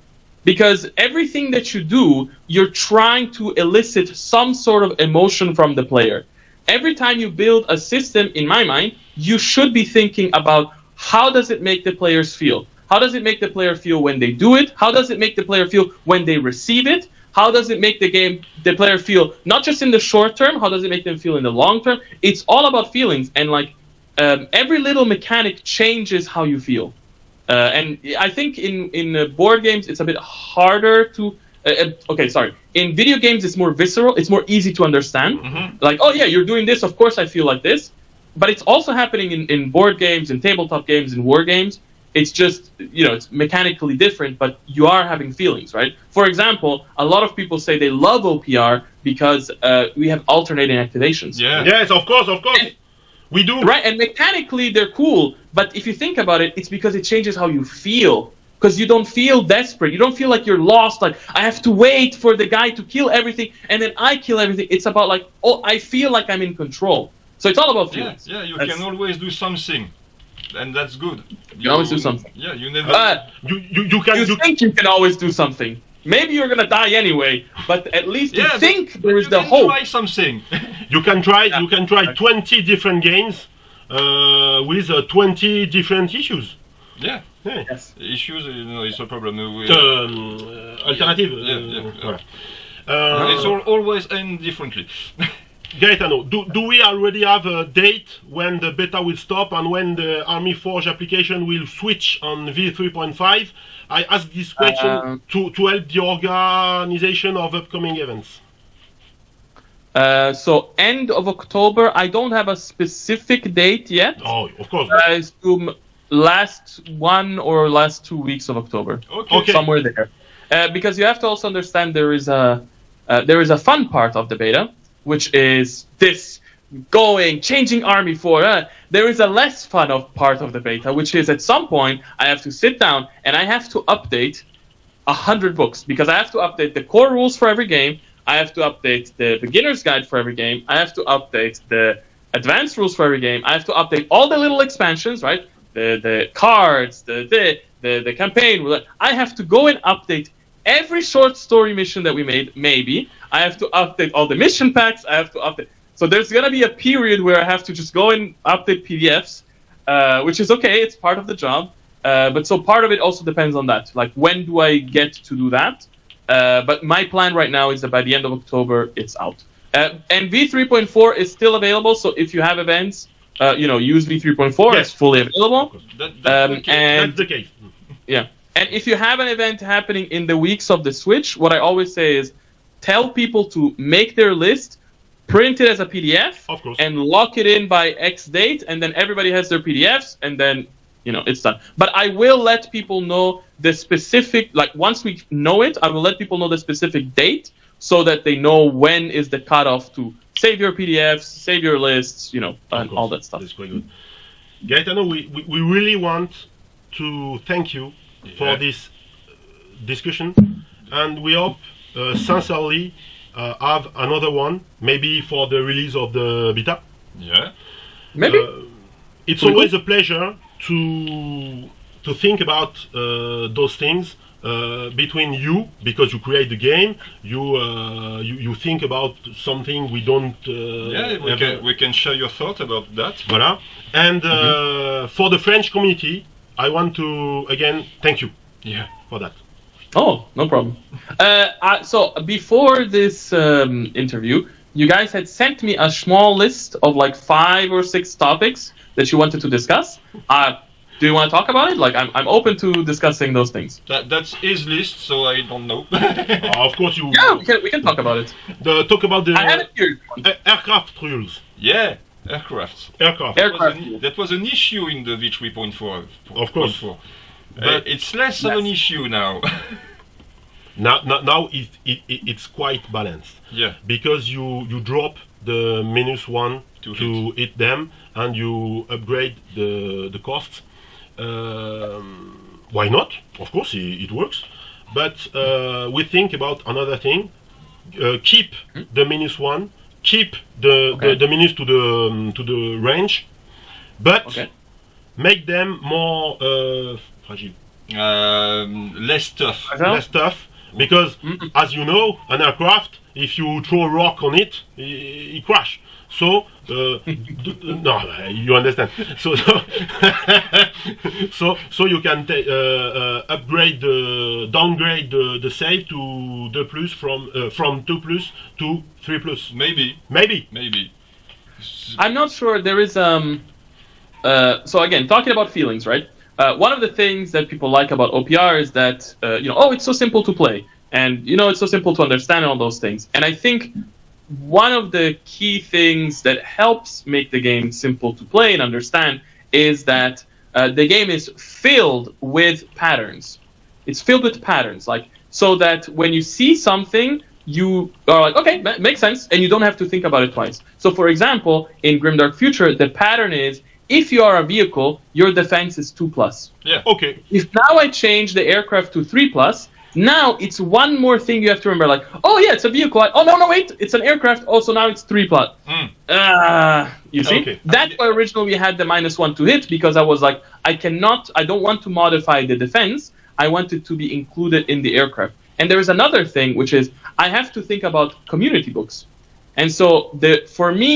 Because everything that you do, you're trying to elicit some sort of emotion from the player. Every time you build a system, in my mind, you should be thinking about how does it make the players feel? How does it make the player feel when they do it? How does it make the player feel when they receive it? How does it make the player feel not just in the short term? How does it make them feel in the long term? It's all about feelings, and like every little mechanic changes how you feel. And I think in board games it's a bit harder to. In video games it's more visceral. It's more easy to understand. Mm-hmm. Like, oh yeah, you're doing this. Of course I feel like this. But it's also happening in board games, in tabletop games, in war games. It's just, it's mechanically different, but you are having feelings, right? For example, a lot of people say they love OPR because we have alternating activations. Yeah. Yes, of course. We do. Right, and mechanically they're cool, but if you think about it, it's because it changes how you feel. Because you don't feel desperate. You don't feel like you're lost, like, I have to wait for the guy to kill everything, and then I kill everything. It's about like, oh, I feel like I'm in control. So it's all about feelings. Yeah, you can always do something. And that's good. You can always do something. Yeah, you never... You can. You think you can always do something. Maybe you're gonna die anyway, but at least you think there is the hope. Try something. You can try 20 different games with 20 different issues. Yeah. Yes. Issues, it's a problem. Alternative. Yeah. Voilà. It's always end differently. Gaetano, do we already have a date when the beta will stop and when the Army Forge application will switch on v3.5? I ask this question to help the organization of upcoming events. So end of October. I don't have a specific date yet. Oh, of course. I assume last 1 or last 2 weeks of October. Okay. Somewhere there. Because you have to also understand there is a fun part of the beta, which is this changing army for. There is a less fun part of the beta, which is at some point I have to sit down and I have to update 100 books, because I have to update the core rules for every game. I have to update the beginner's guide for every game. I have to update the advanced rules for every game. I have to update all the little expansions, right? The cards, the campaign. I have to go and update every short story mission that we made, maybe. I have to update all the mission packs. I have to update. So there's going to be a period where I have to just go and update PDFs, which is okay. It's part of the job. But so part of it also depends on that. Like, when do I get to do that? But my plan right now is that by the end of October, it's out. And v3.4 is still available. So if you have events, use v3.4. Yes. It's fully available. That's the case. Yeah. And if you have an event happening in the weeks of the Switch, what I always say is tell people to make their list, print it as a PDF, Of course. and lock it in by X date, and then everybody has their PDFs, and then, it's done. But I will let people know the specific, like, once we know it, I will let people know the specific date so that they know when is the cutoff to save your PDFs, save your lists, and all that stuff. That's quite good. Gaetano, we really want to thank you for this discussion, and we hope sincerely have another one, maybe for the release of the beta. Yeah. Maybe. It's always a pleasure to think about those things between you, because you create the game. You think about something we don't. We can share your thought about that. Voilà. And for the French community, I want to again thank you. Yeah. For that. Oh, no problem. So before this interview, you guys had sent me a small list of like 5 or 6 topics that you wanted to discuss. Do you want to talk about it? Like, I'm open to discussing those things. That's his list, so I don't know. Of course, you. Yeah, we can talk about it. Talk about the I have it here. aircraft rules. Yeah, aircraft. That was an issue in the v3.5. Of course. But it's less of an issue now. Now it's quite balanced. Yeah. Because you drop the -1 to hit them, and you upgrade the costs. Why not? Of course, it works. But we think about another thing. Keep the -1. Keep the minus to the range, but make them more fragile. Less tough. Less tough, because as you know, an aircraft, if you throw a rock on it, it crash. So no, you understand. So so you can upgrade downgrade the save to the plus from 2+ to 3+. Maybe. I'm not sure there is so again, talking about feelings, right? One of the things that people like about OPR is that it's so simple to play, and it's so simple to understand, and all those things. And I think one of the key things that helps make the game simple to play and understand is that the game is filled with patterns. It's filled with patterns, like, so that when you see something, you are like, okay, that makes sense, and you don't have to think about it twice. So, for example, in Grimdark Future, the pattern is, if you are a vehicle, your defense is 2+. Yeah. Okay. If now I change the aircraft to 3+, now it's one more thing you have to remember, like, oh yeah, it's a vehicle. Oh no, wait, it's an aircraft. Also now it's 3+. You see? Okay. That's why originally we had the -1 to hit, because I was like, I don't want to modify the defense. I want it to be included in the aircraft. And there is another thing, which is I have to think about community books. And so for me,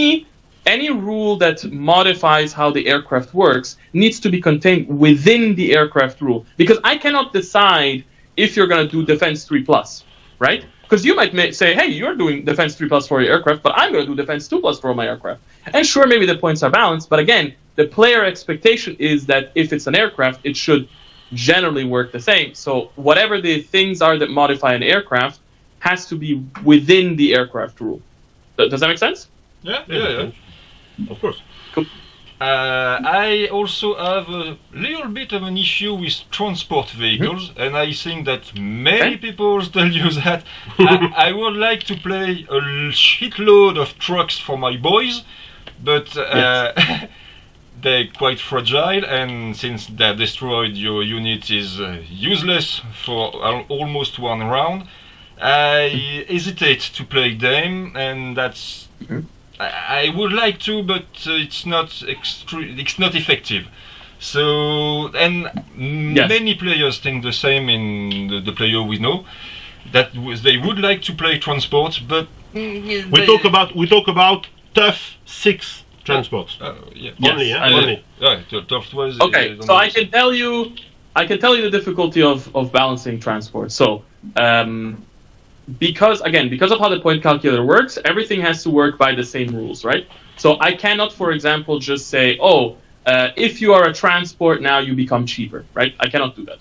any rule that modifies how the aircraft works needs to be contained within the aircraft rule, because I cannot decide if you're going to do defense 3+, right? Because you might say, hey, you're doing defense 3+ for your aircraft, but I'm going to do defense 2+ for my aircraft. And sure, maybe the points are balanced, but again, the player expectation is that if it's an aircraft, it should generally work the same. So whatever the things are that modify an aircraft has to be within the aircraft rule. Does that make sense? Yeah. Of course. Cool. I also have a little bit of an issue with transport vehicles, and I think that many people tell you that. I would like to play a shitload of trucks for my boys, but they're quite fragile, and since they're destroyed, your unit is useless for almost one round. I hesitate to play them, and that's... I would like to, but it's not effective. So, and many players think the same in the player we know, that they would like to play transports, but we talk about tough 6 transports. Only. Tough was. Okay, so I can tell you the difficulty of balancing transport. So, because of how the point calculator works, everything has to work by the same rules, right? So I cannot, for example, just say, if you are a transport, now you become cheaper, right? I cannot do that.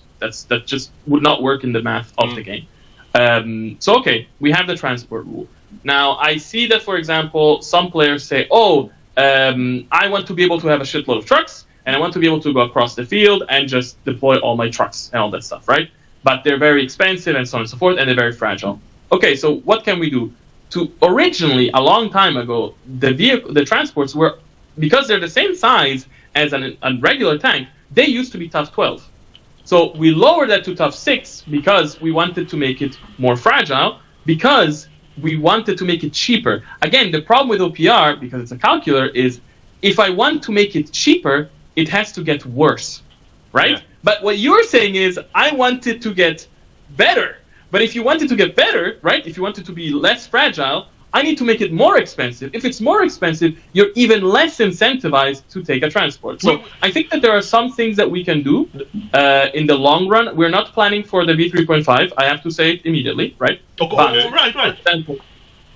That just would not work in the math of the game. So we have the transport rule. Now I see that, for example, some players say, I want to be able to have a shitload of trucks, and I want to be able to go across the field and just deploy all my trucks and all that stuff, right? But they're very expensive and so on and so forth, and they're very fragile. Okay, so what can we do? Originally, a long time ago, the transports were, because they're the same size as a regular tank, they used to be tough 12. So we lowered that to tough 6 because we wanted to make it more fragile, because we wanted to make it cheaper. Again, the problem with OPR, because it's a calculator, is if I want to make it cheaper, it has to get worse, right? Yeah. But what you're saying is, I want it to get better. But if you want it to get better, right, if you want it to be less fragile, I need to make it more expensive. If it's more expensive, you're even less incentivized to take a transport. So I think that there are some things that we can do in the long run. We're not planning for the v3.5. I have to say it immediately, right? Right.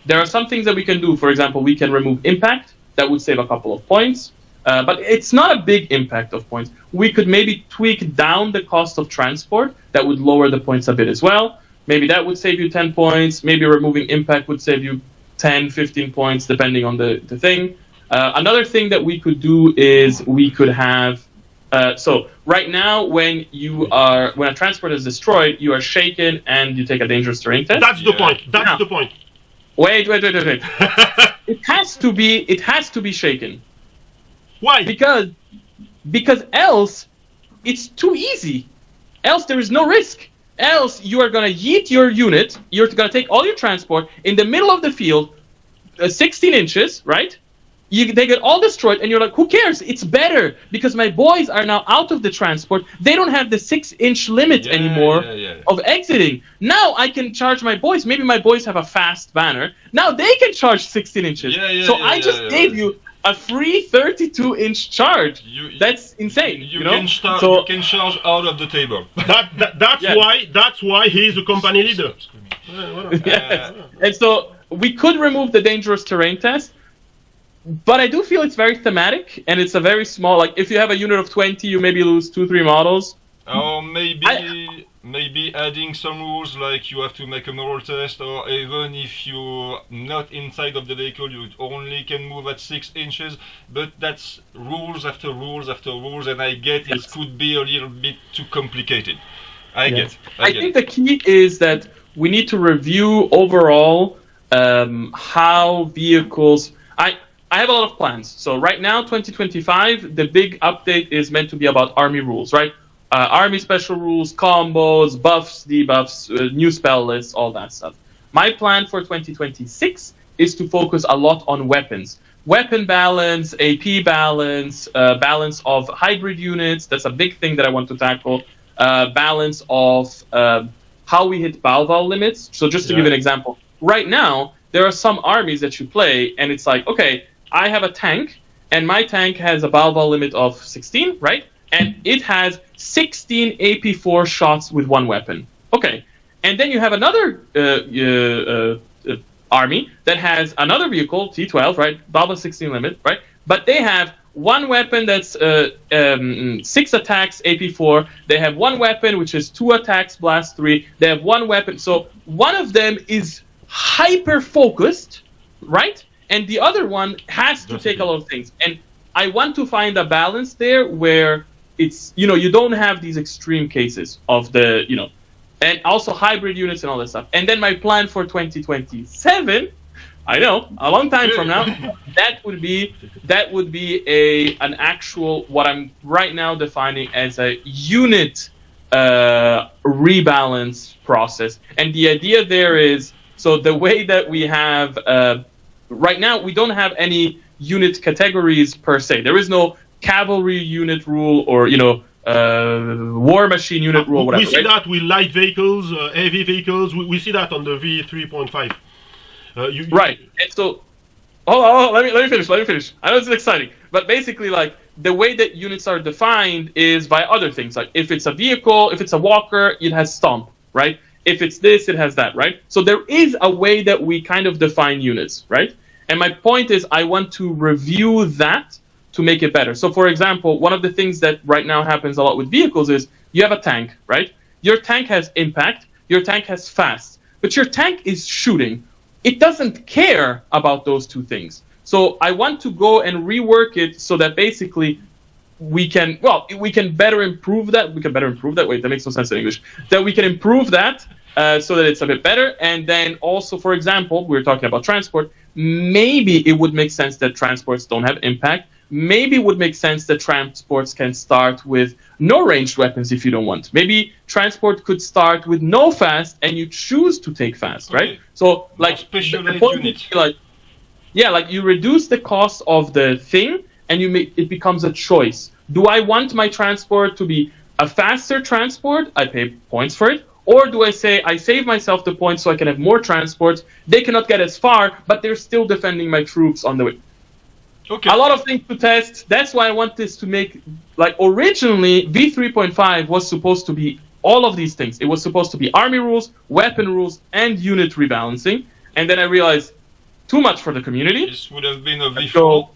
There are some things that we can do. For example, we can remove impact. That would save a couple of points. But it's not a big impact of points. We could maybe tweak down the cost of transport. That would lower the points a bit as well. Maybe that would save you 10 points. Maybe removing impact would save you 10, 15 points, depending on the thing. Another thing that we could do is we could have... so right now, when a transport is destroyed, you are shaken and you take a dangerous terrain test. That's the point. That's the point. Wait. It has to be shaken. Why? Because else it's too easy. Else there is no risk. Else you are gonna yeet your unit. You're gonna take all your transport in the middle of the field, 16 inches, right? They get all destroyed, and you're like, who cares? It's better because my boys are now out of the transport. They don't have the 6-inch limit anymore of exiting. Now I can charge my boys. Maybe my boys have a fast banner. Now they can charge 16 inches. I just gave you a free 32-inch charge. That's insane. You can charge out of the table. That's why he's a company leader. And so we could remove the dangerous terrain test. But I do feel it's very thematic, and it's a very small, like, if you have a unit of 20, you maybe lose 2-3 models. Or maybe adding some rules, like you have to make a moral test, or even if you're not inside of the vehicle, you only can move at 6 inches, but that's rules after rules after rules, and I get it could be a little bit too complicated. I think the key is that we need to review overall how vehicles... I have a lot of plans. So right now, 2025, the big update is meant to be about army rules, right? Army special rules, combos, buffs, debuffs, new spell lists, all that stuff. My plan for 2026 is to focus a lot on weapons. Weapon balance, AP balance, balance of hybrid units. That's a big thing that I want to tackle. Balance of how we hit Balval limits. So just to give an example, right now, there are some armies that you play, and it's like, okay, I have a tank, and my tank has a Balval limit of 16, right? And it has 16 AP4 shots with one weapon. Okay. And then you have another army that has another vehicle, T12, right? Balval 16 limit, right? But they have one weapon that's 6 attacks, AP4. They have one weapon, which is 2 attacks, blast 3. They have one weapon. So one of them is hyper-focused, right? And the other one has to take a lot of things. And I want to find a balance there where it's, you don't have these extreme cases of the, and also hybrid units and all that stuff. And then my plan for 2027, I know, a long time from now, that would be an actual, what I'm right now defining as a unit rebalance process. And the idea there is, so the way that we have, right now, we don't have any unit categories per se. There is no cavalry unit rule or, war machine unit rule, whatever. We see that with light vehicles, heavy vehicles. We see that on the v3.5. Right. And so, let me finish. I know this is exciting, but basically, like, the way that units are defined is by other things. Like, if it's a vehicle, if it's a walker, it has stomp, right? If it's this, it has that, right? So there is a way that we kind of define units, right? And my point is I want to review that to make it better. So for example, one of the things that right now happens a lot with vehicles is you have a tank, right? Your tank has impact, your tank has fast, but your tank is shooting. It doesn't care about those two things. So I want to go and rework it so that basically we can better improve that. Wait, that makes no sense in English. That we can improve that so that it's a bit better. And then also, for example, we were talking about transport. Maybe it would make sense that transports don't have impact. Maybe it would make sense that transports can start with no ranged weapons if you don't want. Maybe transport could start with no fast and you choose to take fast, right? So, like, the point would be like, you reduce the cost of the thing and it becomes a choice. Do I want my transport to be a faster transport? I pay points for it. Or do I say, I save myself the points so I can have more transports? They cannot get as far, but they're still defending my troops on the way. Okay. A lot of things to test. That's why I want this to make, like, originally, v3.5 was supposed to be all of these things. It was supposed to be army rules, weapon rules, and unit rebalancing. And then I realized too much for the community. This would have been a Let's V4. go.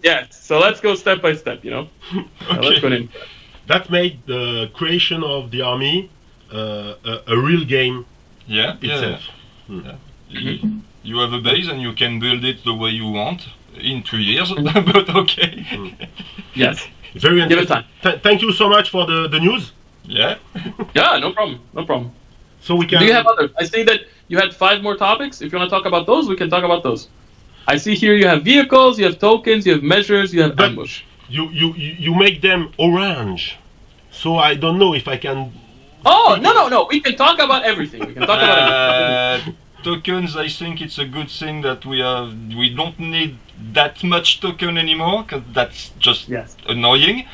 Yeah, so let's go step by step, you know? Let's go in. That made the creation of the army a real game Yeah, itself. yeah. You have a base and you can build it the way you want in 2 years, but okay. Yes. Very Give it interesting. time. Thank you so much for the news. Yeah. Yeah, no problem. No problem. So we can. Do you have others? I see that you had 5 more topics. If you want to talk about those, we can talk about those. I see here you have vehicles, you have tokens, you have measures, you have But ambush. you make them orange, so I don't know if I can. Oh, no. We can talk about everything. We can talk about everything. Tokens, I think it's a good thing that we don't need that much token anymore, because that's just Yes. annoying.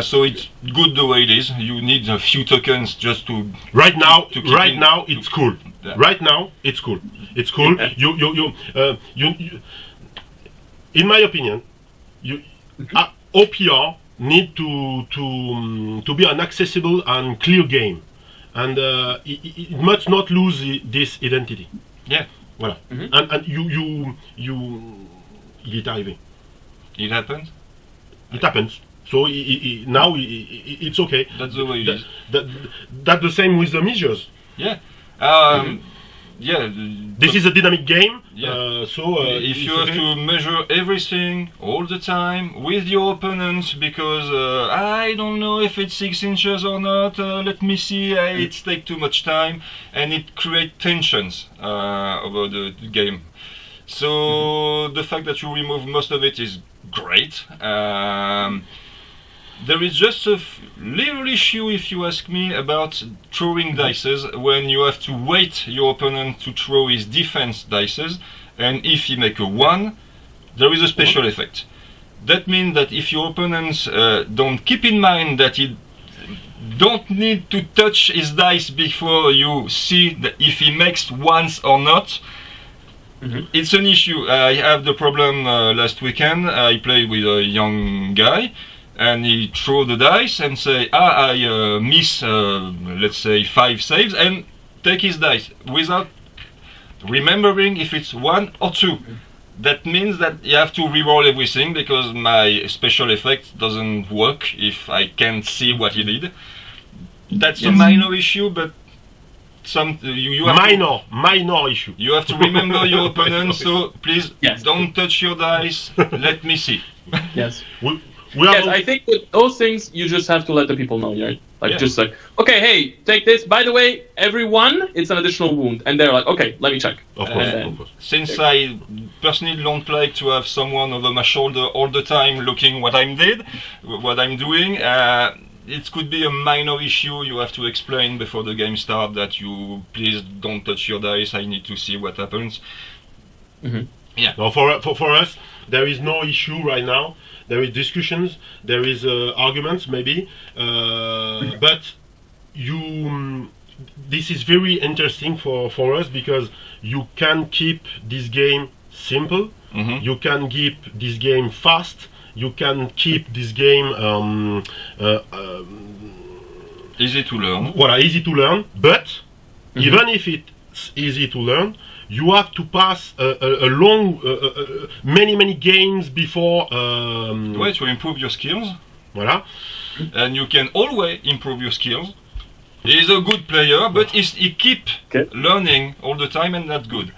So it's good the way it is. You need a few tokens just to Right now, to keep in- it's cool. Yeah. Right now, it's cool. It's cool. Yeah. You in my opinion, OPR need to be an accessible and clear game, and it must not lose this identity. Yeah. Voilà. Mhm. And il est arrivé. It happens. It happens. So now it's okay. That's the way it is. That's the same with the measures. Yeah. Yeah. This is a dynamic game. Yeah. So if it's you have okay. to measure everything all the time with your opponent, because I don't know if it's 6 inches or not, let me see, it takes too much time, and it creates tensions over the game. So the fact that you remove most of it is great. There is just a little issue, if you ask me, about throwing dices when you have to wait your opponent to throw his defense dices, and if he make a 1, there is a special effect. That means that if your opponents don't keep in mind that he don't need to touch his dice before you see that if he makes ones or not, it's an issue. I have the problem last weekend. I played with a young guy, and he throw the dice and say, I miss, let's say, 5 saves, and take his dice without remembering if it's 1 or 2. That means that you have to reroll everything, because my special effect doesn't work if I can't see what he did. That's a minor issue, but you have minor issue. You have to remember your opponent, so please Yes. don't touch your dice. Let me see. Yes. We are Yes, I think with those things, you just have to let the people know, right? Like, Yeah. just like, okay, hey, take this. By the way, every 1, it's an additional wound. And they're like, okay, let me check. Of course, And then- of course. Since I personally don't like to have someone over my shoulder all the time looking what I'm doing, it could be a minor issue. You have to explain before the game starts that you please don't touch your dice. I need to see what happens. No, for us, there is no issue right now. There is discussions, there is arguments maybe, but this is very interesting for us, because you can keep this game simple, you can keep this game fast, you can keep this game Easy to learn. voilà, easy to learn, but even if it's easy to learn, you have to pass a long, many games before. Way to improve your skills, Voilà. and you can always improve your skills. He's a good player, but he keep learning all the time, and that's good.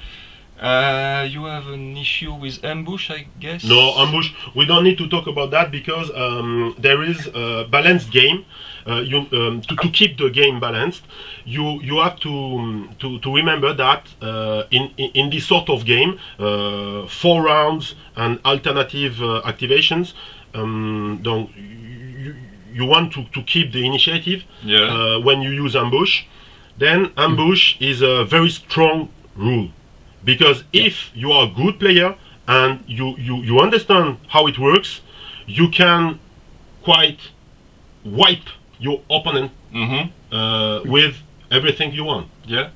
You have an issue with ambush, I guess? No, ambush. We don't need to talk about that, because there is a balanced game. To keep the game balanced, you have to remember that in this sort of game, 4 rounds and alternative activations. You want to keep the initiative when you use ambush. Then ambush is a very strong rule, because if you are a good player and you understand how it works, you can quite wipe your opponent with everything you want. Yeah.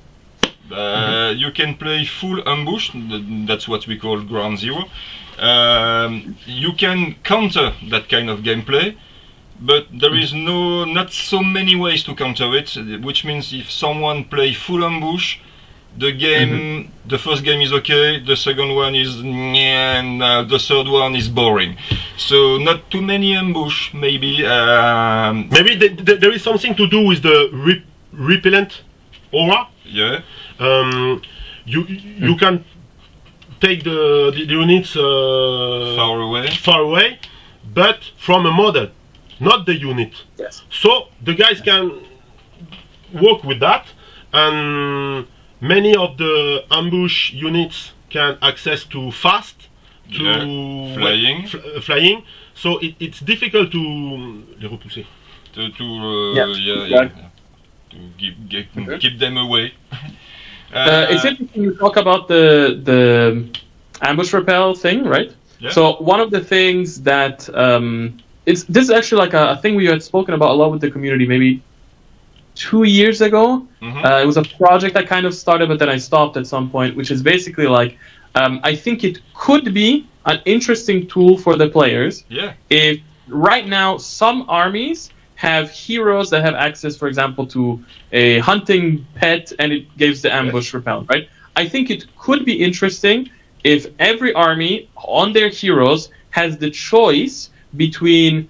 You can play full ambush, that's what we call ground zero. You can counter that kind of gameplay, but there is not so many ways to counter it, which means if someone play full ambush, the game, the first game is okay, the second one is and the third one is boring. So not too many ambush, maybe. Maybe there is something to do with the repellent aura. Yeah. You can take the units Far away, but from a model, not the unit. Yes. So the guys can work with that, and many of the ambush units can access to fast, to flying. So it's difficult to les repousser. To keep them away. It's interesting you talk about the ambush repel thing, right? Yeah. So one of the things that this is actually like a thing we had spoken about a lot with the community maybe 2 years ago. It was a project I kind of started, but then I stopped at some point, which is basically like I think it could be an interesting tool for the players. Yeah. If right now some armies have heroes that have access, for example, to a hunting pet, and it gives the ambush repel, right? I think it could be interesting if every army on their heroes has the choice between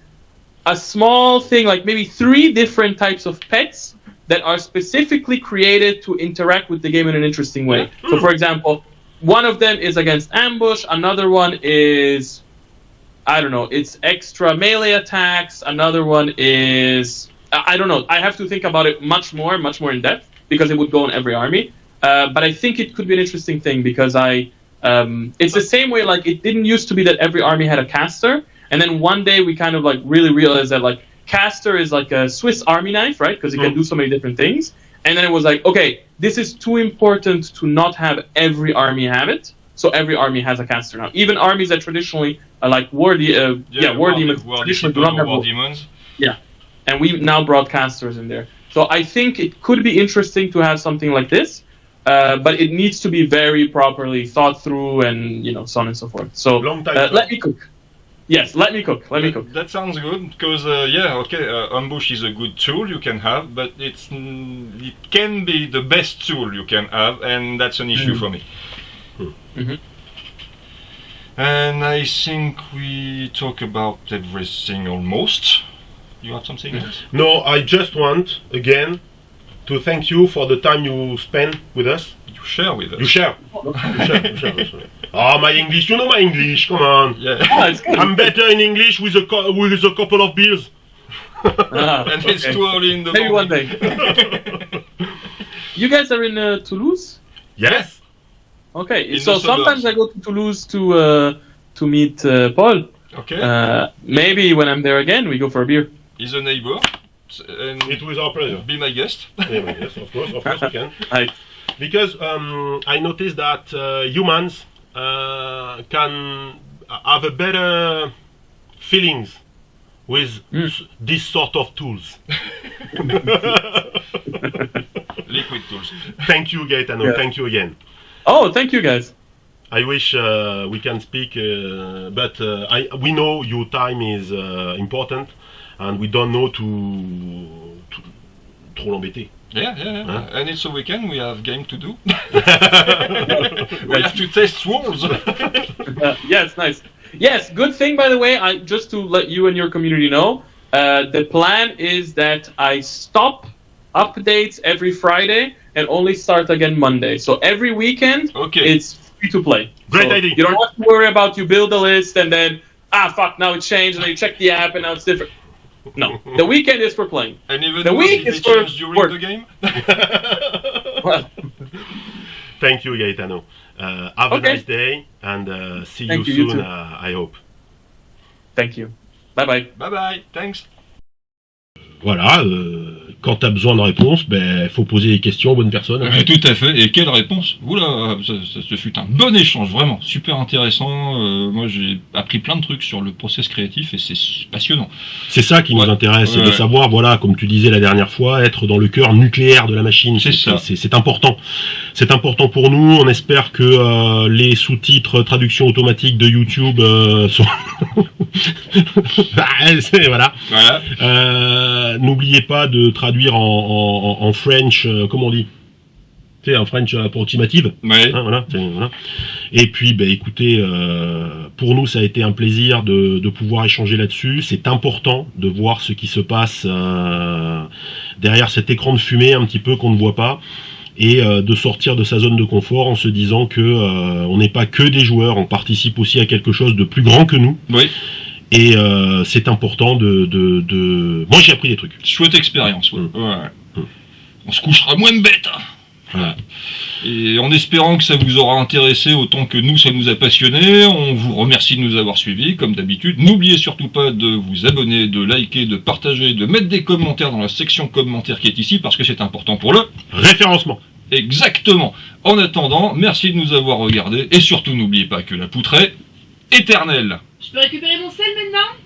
a small thing, like maybe 3 different types of pets that are specifically created to interact with the game in an interesting way. So, for example, one of them is against ambush, another one is, I don't know, it's extra melee attacks. Another one is, I don't know. I have to think about it much more in depth because it would go on every army. But I think it could be an interesting thing because it's the same way, like it didn't used to be that every army had a caster. And then one day we kind of like really realized that like caster is like a Swiss army knife, right? Because it can do so many different things. And then it was like, okay, this is too important to not have every army have it. So every army has a caster now. Even armies that traditionally are like war demons traditionally do not have war demons. Yeah, and we now brought casters in there. So I think it could be interesting to have something like this, but it needs to be very properly thought through, and so on and so forth. So let me cook. Yes, let me cook. That sounds good because ambush is a good tool you can have, but it can be the best tool you can have, and that's an issue for me. And I think we talk about everything almost. You have something else? No, I just want again to thank you for the time you spend with us. You share with us. You share. Oh, my English! You know my English. Come on. Yeah. I'm better in English with a couple of beers. And it's too early in the maybe morning. One day. You guys are in Toulouse? Yes. Okay, so sometimes I go to Toulouse to meet Paul. Okay. Maybe when I'm there again, we go for a beer. He's a neighbor. And it was our pleasure. Be my guest. Yeah, my guest, of course you can. Right. Because I noticed that humans can have a better feelings with this sort of tools. Liquid tools. Thank you, Gaetano. Yeah. Thank you again. Oh, thank you guys. I wish we can speak, but we know your time is important, and we don't know to trop l'embêter. Yeah. Huh? And it's a weekend, we have game to do. We have to test swords. Yes, nice. Yes, good thing, by the way, just to let you and your community know, the plan is that I stop updates every Friday and only start again Monday. So every weekend, it's free to play. Great idea. You don't have to worry about you build a list and then, fuck, now it changed, and then you check the app and now it's different. No, the weekend is for playing. And even the week is for during work. the game. Well. Thank you, Gaetano. Have a nice day, and see you soon. I hope. Thank you. Bye bye. Bye bye. Thanks. Voilà. Quand t'as besoin de réponses, faut poser des questions aux bonnes personnes. Hein. Tout à fait. Et quelle réponse? Oula, ça fut un bon échange, vraiment super intéressant. Moi, j'ai appris plein de trucs sur le process créatif et c'est passionnant. C'est ça qui nous intéresse, c'est de savoir, voilà, comme tu disais la dernière fois, être dans le cœur nucléaire de la machine. C'est important. C'est important pour nous. On espère que les sous-titres, traduction automatique de YouTube sont. Voilà. N'oubliez pas de traduire en French, comment on dit? Tu sais, un French approximative. Ouais. Hein, voilà, voilà. Et puis, bah, écoutez, pour nous, ça a été un plaisir de pouvoir échanger là-dessus. C'est important de voir ce qui se passe derrière cet écran de fumée un petit peu qu'on ne voit pas. Et de sortir de sa zone de confort en se disant que on n'est pas que des joueurs, on participe aussi à quelque chose de plus grand que nous. Oui. Et c'est important de... Moi j'ai appris des trucs. Chouette expérience, ouais. Ouais. On se couchera moins de bêtes. Voilà. Et en espérant que ça vous aura intéressé autant que nous, ça nous a passionnés, on vous remercie de nous avoir suivis, comme d'habitude. N'oubliez surtout pas de vous abonner, de liker, de partager, de mettre des commentaires dans la section commentaires qui est ici, parce que c'est important pour le référencement. Exactement. En attendant, merci de nous avoir regardés, et surtout n'oubliez pas que la poutre est éternelle. Je peux récupérer mon sel maintenant ?